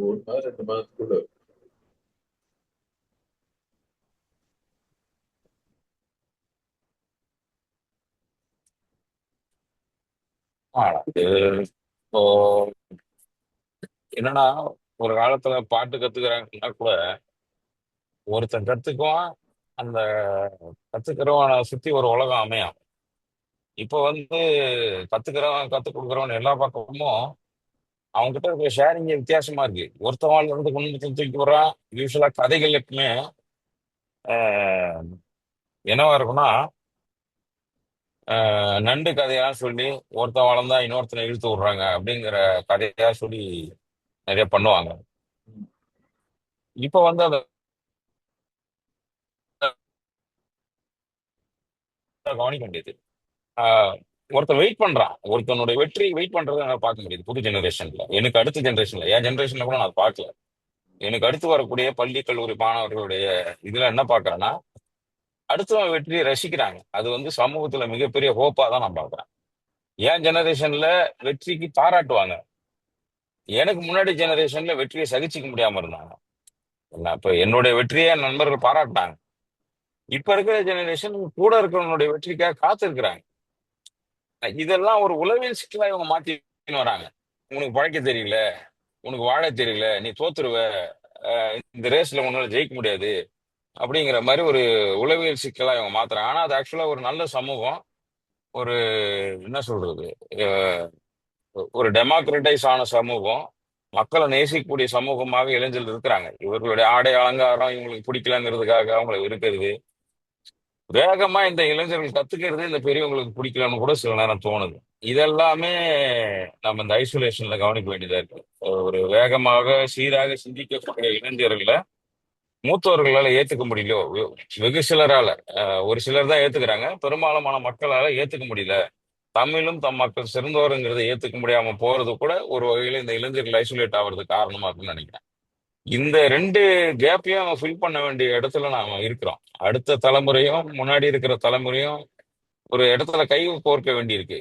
ஒரு மாதம் 2 மாதத்துக்குள்ள. அது இப்போ என்னன்னா, ஒரு காலத்துல பாட்டு கத்துக்கிறாங்கன்னா கூட ஒருத்தன் கத்துக்குவான், அந்த கத்துக்கிறவனை சுத்தி ஒரு உலகம் அமையும். இப்போ வந்து கத்துக்கிறவன் கத்துக் கொடுக்குறவன் எல்லா பக்கமும் அவங்க கிட்ட இருக்கிற ஷேரிங் வித்தியாசமா இருக்கு. ஒருத்தவாள் வந்து கொண்டு தூக்கி வர்றான். யூஸ்வலா கதைகள் எப்பவுமே ஆஹ், என்னவா இருக்கும்னா, நண்டு கதையா சொல்லி ஒருத்தன் வளர்ந்தா இன்னொருத்தனை இழுத்து விடுறாங்க அப்படிங்கிற கதையா சொல்லி நிறைய பண்ணுவாங்க. இப்போ வந்து அதை கவனிக்க வேண்டியது. ஆஹ், ஒருத்தன் வெயிட் பண்றான், ஒருத்தனுடைய வெற்றி வெயிட் பண்றதை நான் பார்க்க முடியுது. புது ஜெனரேஷன்ல, எனக்கு அடுத்த ஜெனரேஷன்ல, என் ஜெனரேஷன்ல கூட நான் பார்க்கல. எனக்கு அடுத்து வரக்கூடிய பள்ளி கல்லூரி மாணவர்களுடைய இதுல என்ன பார்க்கறேன்னா, அடுத்தவன் வெற்றியை ரசிக்கிறாங்க. அது வந்து சமூகத்துல மிகப்பெரிய ஹோப்பா தான் நான் பார்க்கறேன். என் ஜெனரேஷன்ல வெற்றிக்கு பாராட்டுவாங்க. எனக்கு முன்னாடி ஜெனரேஷன்ல வெற்றியை சகிச்சுக்க முடியாம இருந்தாங்க. இப்ப என்னுடைய வெற்றியை என் நண்பர்கள் பாராட்டினாங்க. இப்ப இருக்கிற ஜெனரேஷன் கூட இருக்கிறவனுடைய வெற்றிக்காக காத்திருக்கிறாங்க. இதெல்லாம் ஒரு உளவியல் சிக்கலா இவங்க மாத்தி வராங்க. உனக்கு பழைக்க தெரியல, உனக்கு வாழ தெரியல, நீ தோத்துருவ, இந்த ரேஸ்ல உன்னால ஜெயிக்க முடியாது அப்படிங்கிற மாதிரி ஒரு உளவியல் சிக்கலா இவங்க மாத்துறாங்க. ஆனா அது ஆக்சுவலா ஒரு நல்ல சமூகம், ஒரு என்ன சொல்றது, அஹ், ஒரு டெமோக்ரட்டைஸ் ஆன சமூகம், மக்களை நேசிக்கக்கூடிய சமூகமாக இளைஞர்கள் இருக்கிறாங்க. இவர்களுடைய ஆடை அலங்காரம் இவங்களுக்கு பிடிக்கலங்கிறதுக்காக அவங்களை இருக்கிறது, வேகமா இந்த இளைஞர்கள் கத்துக்கிறது இந்த பெரியவங்களுக்கு பிடிக்கலன்னு கூட சில நேரம் தோணுது. இதெல்லாமே நம்ம இந்த ஐசோலேஷன்ல கவனிக்க வேண்டியதா இருக்கு. ஒரு வேகமாக சீராக சிந்திக்கக்கூடிய இளைஞர்களை மூத்தவர்களால ஏத்துக்க முடியலையோ, வெகு சிலரால, ஒரு சிலர் தான் ஏத்துக்கிறாங்க, பெரும்பாலான மக்களால ஏத்துக்க முடியல. தமிழும் தம் மக்கள் சிறந்தோருங்கிறத ஏத்துக்க முடியாம போறது கூட ஒரு வகையில இந்த இளைஞர்கள் ஐசோலேட் ஆகுறதுக்கு காரணமா இருக்குன்னு நினைக்கிறேன். இந்த ரெண்டு கேப்பையும் ஃபில் பண்ண வேண்டிய இடத்துல நாம இருக்கிறோம். அடுத்த தலைமுறையும் முன்னாடி இருக்கிற தலைமுறையும் ஒரு இடத்துல கை கோர்க்க வேண்டியிருக்கு.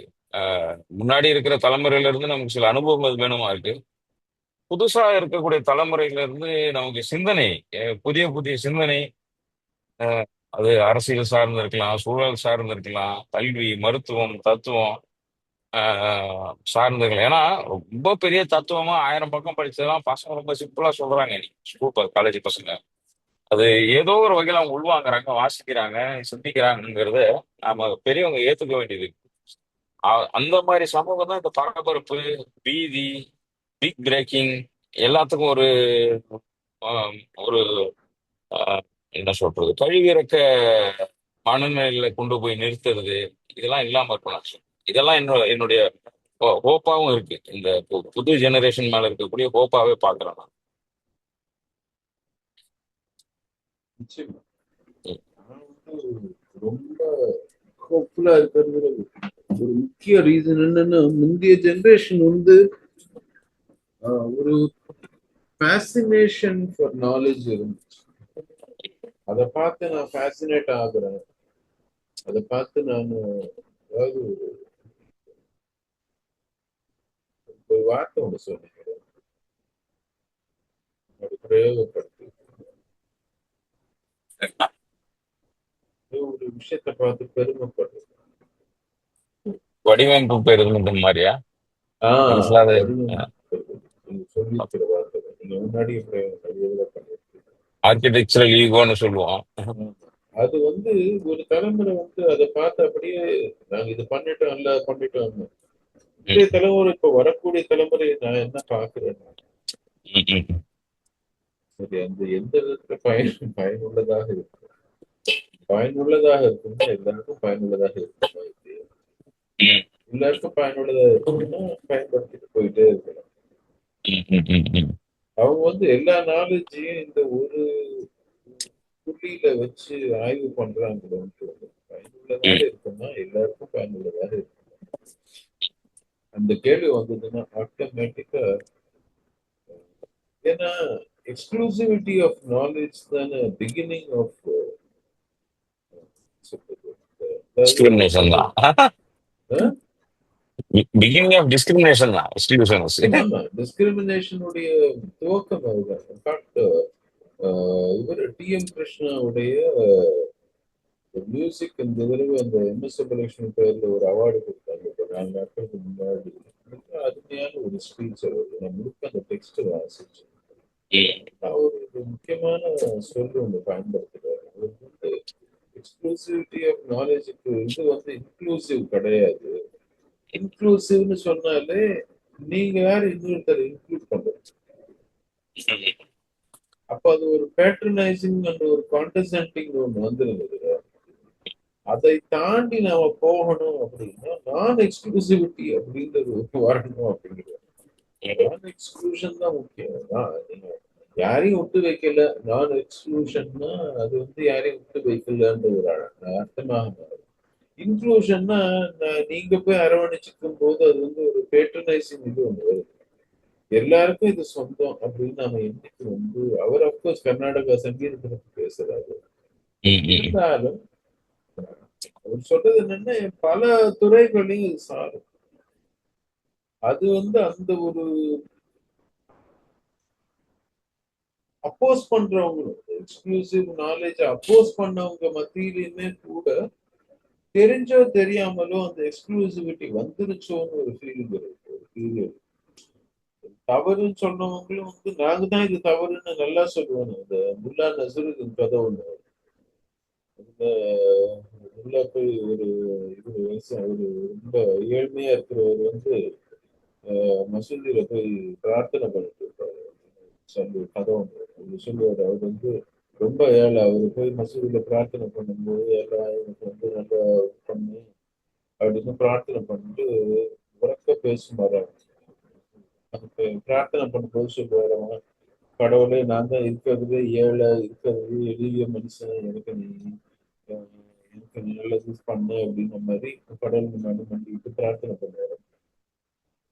முன்னாடி இருக்கிற தலைமுறையில இருந்து நமக்கு சில அனுபவங்கள் வேணுமா இருக்கு. புதுசா இருக்கக்கூடிய தலைமுறையில இருந்து நமக்கு சிந்தனை, புதிய புதிய சிந்தனை, அஹ், அது அரசியல் சார்ந்து இருக்கலாம், சூழல் சார்ந்து இருக்கலாம், கல்வி, மருத்துவம், தத்துவம் சார்ந்து இருக்கலாம். ஏன்னா ரொம்ப பெரிய தத்துவமா 1000 பக்கம் படிச்சதெல்லாம் பசங்க ரொம்ப சிம்பிளா சொல்றாங்க. ஸ்கூல் காலேஜ் பசங்க அது ஏதோ ஒரு வகையில அவங்க உள்வாங்குறாங்க, வாசிக்கிறாங்க, சிந்திக்கிறாங்கிறத நாம பெரியவங்க ஏத்துக்க வேண்டியது. அந்த மாதிரி சமூகம் தான் இந்த பரபரப்பு, பீதி, பிக் பிரேக்கிங் எல்லாத்துக்கும் ஒரு ஆம், ஒரு ஆஹ், என்ன சொல்றது, கழிவிறக்க மனநிலையில கொண்டு போய் நிறுத்துறது, இதெல்லாம் இல்லாம இருக்கணும். இதெல்லாம் என்னுடைய ஹோப்பாவும் இருக்கு. இந்த புது ஜெனரேஷன் மேல இருக்கக்கூடிய ஹோப்பாவே பாக்குறேன் நான். நிச்சயமா. ம். நான் வந்து ரொம்ப ஹோப்ஃபுல்லா இருக்கிறது ஒரு முக்கிய ரீசன் என்னன்னா, முந்தைய ஜெனரேஷன் வந்து ஒரு ஃபேசினேஷன் ஃபார் நாலேஜ் இருந்துச்சு. அதை பார்த்து நான் ஃபேசினேட் ஆகுறேன். அதை பார்த்து நான், அதாவது ஒரு வார்த்தை ஒன்று சொன்னீங்க, அது பிரயோகப்படுத்தி ஒரு விஷயத்தை பார்த்து பெருமைப்படுறது. வடிவமைப்பு பெருமிதம் மாதிரியா? மனசுல அது வடிவமைப்பு நீங்க சொல்லியிருக்கிற வார்த்தை நீங்க முன்னாடி பண்ணிருக்கீங்க. ஆர்கிடெக்சரல் ஈகோன்னு சொல்லுவோம். அது ஒரு தலைமுறை அதை பார்த்து அப்படியே நாங்க இது பண்ணிட்டோம் இல்ல பண்ணிட்டோம். இன்றைய தலைமுறை இப்ப வரக்கூடிய தலைமுறை நான் என்ன பாக்குறேன்னா, சரி அந்த எந்த விதத்துல பயனுள்ளதாக இருக்கும், பயனுள்ளதாக இருக்கும்னா எல்லாருக்கும் பயனுள்ளதாக இருக்கும், எல்லாருக்கும் பயனுள்ளதாக இருக்கும்னா பயன்படுத்திட்டு போயிட்டே இருக்கணும். அவங்க எல்லா நாலேஜையும் இந்த ஒரு புள்ளியில வச்சு ஆய்வு பண்றாங்க. பயனுள்ளதாக இருக்கும்னா எல்லாருக்கும் பயனுள்ளதாக இருக்கும். அந்த கேள்வி வந்ததுன்னா ஆட்டோமேட்டிக்கா, ஏன்னா எக்ஸ்க்ளூசிவிட்டி ஆஃப் நாலேஜ் தானே பிகினிங் ஆஃப் டிஸ்கிரிமினேஷன் தான். பிகினிங் ஆஃப் டிஸ்கிரிமினேஷன் தான் எக்ஸ்க்ளூசிவ்னஸ். ஆமா, டிஸ்கிரிமினேஷனுடைய துவக்கம் அதுதான். இன்ஃபேக்ட் இவர் டி.எம். கிருஷ்ணாவுடைய மியூசிக் இந்த தடவை அந்த எம்.எஸ். சுப்பலட்சுமி பேர்ல ஒரு அவார்டு கொடுத்தாங்க இப்போ 4 நாட்களுக்கு முன்னாடி. அருமையான ஒரு ஸ்பீச் அவர். நான் முழுக்க அந்த டெக்ஸ்ட் வாசிச்சேன். அவர் ஒரு முக்கியமான சொல் ஒன்று பயன்படுத்துறாரு. அவர் எக்ஸ்க்ளூசிவிட்டி ஆஃப் நாலேஜுக்கு இன்க்ளூசிவ் கிடையாது. இன்க்ளூசிவ்னு சொன்னாலே நீங்க யாரு இன்னொருத்தர் இன்க்ளூட் பண்றது. அப்ப அது ஒரு பேட்ரனைசிங் அண்ட் ஒரு கான்டெசன்டிங் ஒன்று வந்துருந்தது. அதை தாண்டி நாம போகணும் அப்படின்னா நான் எக்ஸ்க்ளூசிவிட்டி அப்படின்றது வரணும் அப்படிங்கிறது. நான் எக்ஸ்க்ளூஷன் தான் முக்கியம். நீங்க யாரையும் விட்டு வைக்கல, நான் எக்ஸ்க்ளூஷன்னா அது யாரையும் விட்டு வைக்கலன்ற ஒரு அர்த்தமாக. இன்க்ளூஷன்னா நீங்க போய் அரவணைச்சுக்கும் போது அது ஒரு பேட்ரனைசிங் இது ஒன்று வருது. எல்லாருக்கும் இது சொந்தம் அப்படின்னு நாம இன்னைக்கு அவர் அப்கோர்ஸ் கர்நாடகா சங்கீதத்தை பத்தி பேசுறாரு. இருந்தாலும் அவர் சொல்றது என்னன்னா பல துறைகளையும் இது சாரும். அது அந்த ஒரு அப்போஸ் பண்றவங்களும் எக்ஸ்க்ளூசிவ் நாலேஜ் அப்போஸ் பண்ணவங்க மத்தியிலுமே கூட தெரிஞ்சோ தெரியாமலோ அந்த எக்ஸ்க்ளூசிவிட்டி வந்துருச்சோன்னு ஒரு ஃபீலிங் இருக்கு. தவறுன்னு சொன்னவங்களும் நாங்க தான் இது தவறுன்னு நல்லா சொல்லுவாங்க. இந்த முல்லா நசருதீன் கதை ஒண்ணு. உள்ள போய் ஒரு 20 வயசு அவரு ரொம்ப ஏழ்மையா இருக்கிறவர் மசூதியில போய் பிரார்த்தனை பண்ணிட்டு இருப்பாரு. சொல்லி கதை ஒன்று சொல்லுவார். அவர் ரொம்ப ஏழை. அவரு போய் மசூதியில பிரார்த்தனை பண்ணும்போது எல்லாம் எனக்கு நல்லா பண்ணி அப்படின்னு பிரார்த்தனை பண்ணிட்டு உறக்க பேசுமாறு பிரார்த்தனை பண்ணும்போது சொல்லுவாரு, கடவுளே நான் தான் இருக்கிறது ஏழை, இருக்கிறது எளிய மனுஷன், எனக்கு நீ நல்லது பண்ணு அப்படின்ற மாதிரி கடவுள் முன்னாடி மண்டிட்டு பிரார்த்தனை பண்ணுவாரு.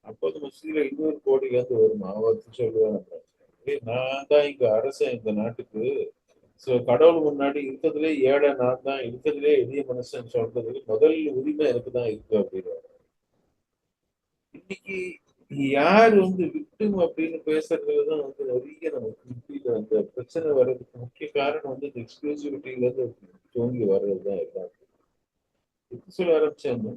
அப்போது மசூதியில 200 கோடியில இருந்து வருமா அவர் சொல்லுவாங்க, நான் தான் இங்க அரசன் இந்த நாட்டுக்கு. கடவுள் முன்னாடி இருக்கிறதுலே ஏழை நான் தான், இருக்கிறதுலே எளிய மனுஷன் சொல்றதுக்கு முதல் உரிமை எனக்கு தான் இருக்கு அப்படின்னு. இன்னைக்கு யார் விக்டிம் அப்படின்னு பேசுறதுலதான் நிறைய நமக்கு அந்த பிரச்சனை வர்றதுக்கு முக்கிய காரணம் இந்த எக்ஸ்க்ளூசிவிட்டில இருந்து தோங்கி வர்றதுதான் எல்லாம். எப்படி சொல்ல ஆரம்பிச்சாங்க,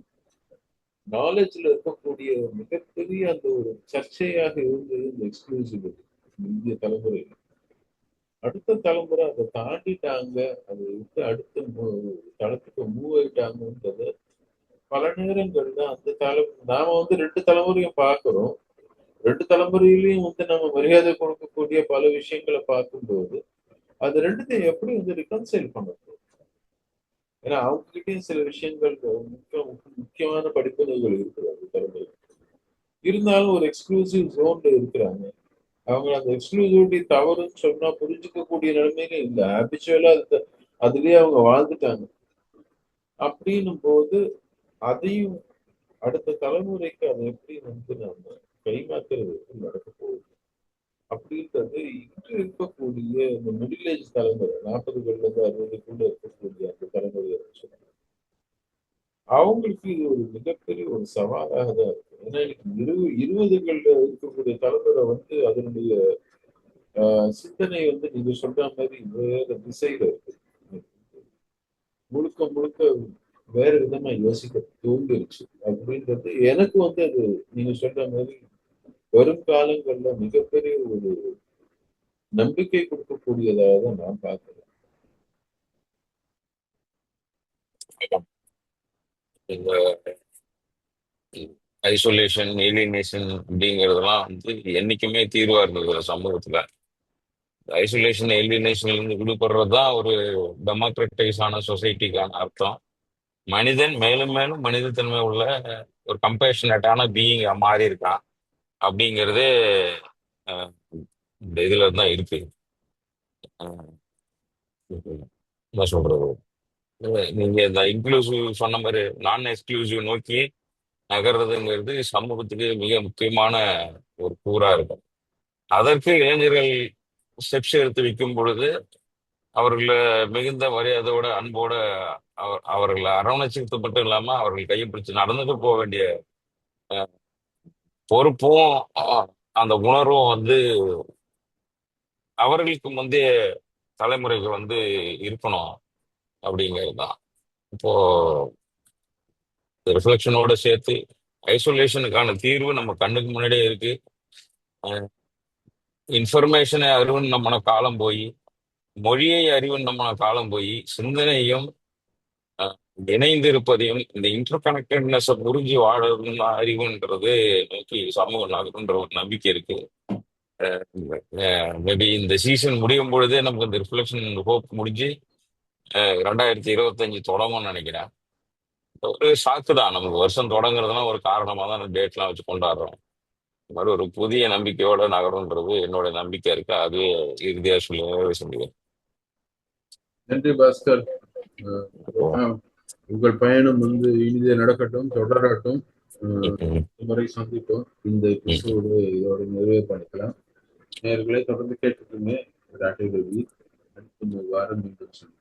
நாலேஜ்ல இருக்கக்கூடிய மிகப்பெரிய அந்த ஒரு சர்ச்சையாக இருந்தது இந்த எக்ஸ்க்ளூசிவிட்டி. இந்திய தலைமுறையில் அடுத்த தலைமுறை அதை தாண்டிட்டாங்க, அதை விட்டு அடுத்த தளத்துக்கு மூவ் ஆயிட்டாங்கன்றத பல நேரங்கள்ல அந்த நாம 2 தலைமுறையும் பார்க்கிறோம். 2 தலைமுறையிலையும் நம்ம மரியாதை கொடுக்கக்கூடிய பல விஷயங்களை பார்க்கும்போது அது ரெண்டுத்தையும் எப்படி ரிகன்சைல் பண்ணணும். ஏன்னா அவங்க கிட்டயும் சில விஷயங்கள் முக்கியமான படிப்பினைகள் இருக்கிறாங்க தலைமுறை. இருந்தாலும் ஒரு எக்ஸ்க்ளூசிவ் ஜோன்ல இருக்கிறாங்க. அவங்க அந்த எக்ஸ்க்ளூசிவிட்டி தவறுன்னு சொன்னா புரிஞ்சுக்கக்கூடிய நிலைமையில இல்லை. ஹேபிச்சுவலா அதுலயே அவங்க வாழ்ந்துட்டாங்க. அப்படின்னும் போது அதையும் அடுத்த தலைமுறைக்கு அதை எப்படி நம்ம கைமாத்துறது நடக்க போகுது அப்படின்றது இன்று இருக்கக்கூடிய இந்த மிடில் ஏஜ் தலைமுறை 40கள்ல இருந்து 60க்குள்ள இருக்கக்கூடிய அந்த தலைமுறையை சொல்றாங்க. அவங்களுக்கு இது ஒரு மிகப்பெரிய ஒரு சவாலாக தான் இருக்கு. ஏன்னா இன்னைக்கு 20கள்ல இருக்கக்கூடிய தலைமுறை வந்து அதனுடைய சிந்தனை வந்து நீங்க சொல்ற மாதிரி வேற திசையில இருக்கு. முழுக்க முழுக்க வேற விதமா யோசிக்க தூண்டிருச்சு அப்படின்றது எனக்கு வந்து அது நீங்க சொல்ற மாதிரி வரும் காலங்கள்ல மிகப்பெரிய ஒரு நம்பிக்கை கொடுக்கக்கூடியதாக தான் நான் பார்க்கிறேன். இந்த ஐசோலேஷன் ஏலியனேஷன் அப்படிங்கிறதெல்லாம் வந்து என்னைக்குமே தீர்வா இருந்தது ஒரு சமூகத்துல. ஐசோலேஷன் ஏலியனேஷன்ல இருந்து விடுபடுறது தான் ஒரு டெமோக்ரட்டைஸ் ஆன சொசைட்டிக்கான அர்த்தம். மனிதன் மேலும் மேலும் மனிதத்தன்மை உள்ள ஒரு கம்பேஷனட்டான பீயிங்கா மாறி இருக்கான் அப்படிங்கிறது அஹ், இந்த இதுல தான் இருக்கு. அஹ், என்ன சொல்றது, நீங்க இந்த இன்க்ளூசிவ் சொன்ன மாதிரி நான் எக்ஸ்க்ளூசிவ் நோக்கி நகர்றதுங்கிறது சமூகத்துக்கு மிக முக்கியமான ஒரு கூறா இருக்கும். அதற்கு இளைஞர்கள் ஸ்டெப்ஸ் எடுத்து வைக்கும் பொழுது அவர்களை மிகுந்த மரியாதையோட அன்போட அவர்களை அரவணைச்சுக்கிறது மட்டும் இல்லாம அவர்கள் கையை பிடிச்சு நடந்துட்டு போக வேண்டிய பொறுப்பும் அந்த உணர்வும் வந்து அவர்களுக்கு முந்தைய தலைமுறைக்கு வந்து இருக்கணும் அப்படிங்கிறது தான். இப்போ ரிஃப்ளெக்ஷனோட சேர்த்து ஐசோலேஷனுக்கான தீர்வு நம்ம கண்ணுக்கு முன்னாடியே இருக்கு. இன்ஃபர்மேஷனை அறிவுன்னு நம்மன காலம் போய், மொழியை அறிவுன்னு நம்மன காலம் போய், சிந்தனையும் அஹ், இணைந்து இருப்பதையும் இந்த இன்டர் கனெக்டட்னஸ் புரிஞ்சு வாழணும் அறிவுன்றது நோக்கி சமூகம் நகருன்ற ஒரு நம்பிக்கை இருக்கு. மேபி இந்த சீசன் முடியும் பொழுதே நமக்கு இந்த ரிஃப்ளெக்ஷன் ஹோப் முடிஞ்சு 2025 தொடங்கும்னு நினைக்கிறேன். ஒரு சாக்கு தான், நமக்கு வருஷம் தொடங்குறதுலாம் ஒரு காரணமா தான் அந்த டேட்லாம் வச்சு கொண்டாடுறோம். இந்த மாதிரி ஒரு புதிய நம்பிக்கையோட நகரும்ன்றது என்னோட நம்பிக்கை இருக்கு. அது இறுதியா சொல்லி நன்றி பாஸ்கர். அப்போ உங்கள் பயணம் வந்து இனிதே நடக்கட்டும், தொடரட்டும். ம், ம், முறை சந்திப்போம். இந்த ம். எபிசோடு இதோட நிறைவு பண்ணிக்கலாம். நேர்களை தொடர்ந்து கேட்டுக்கோங்க. ராட்டை ரவி அடுத்த வாரம் மீண்டும் சந்திப்போம்.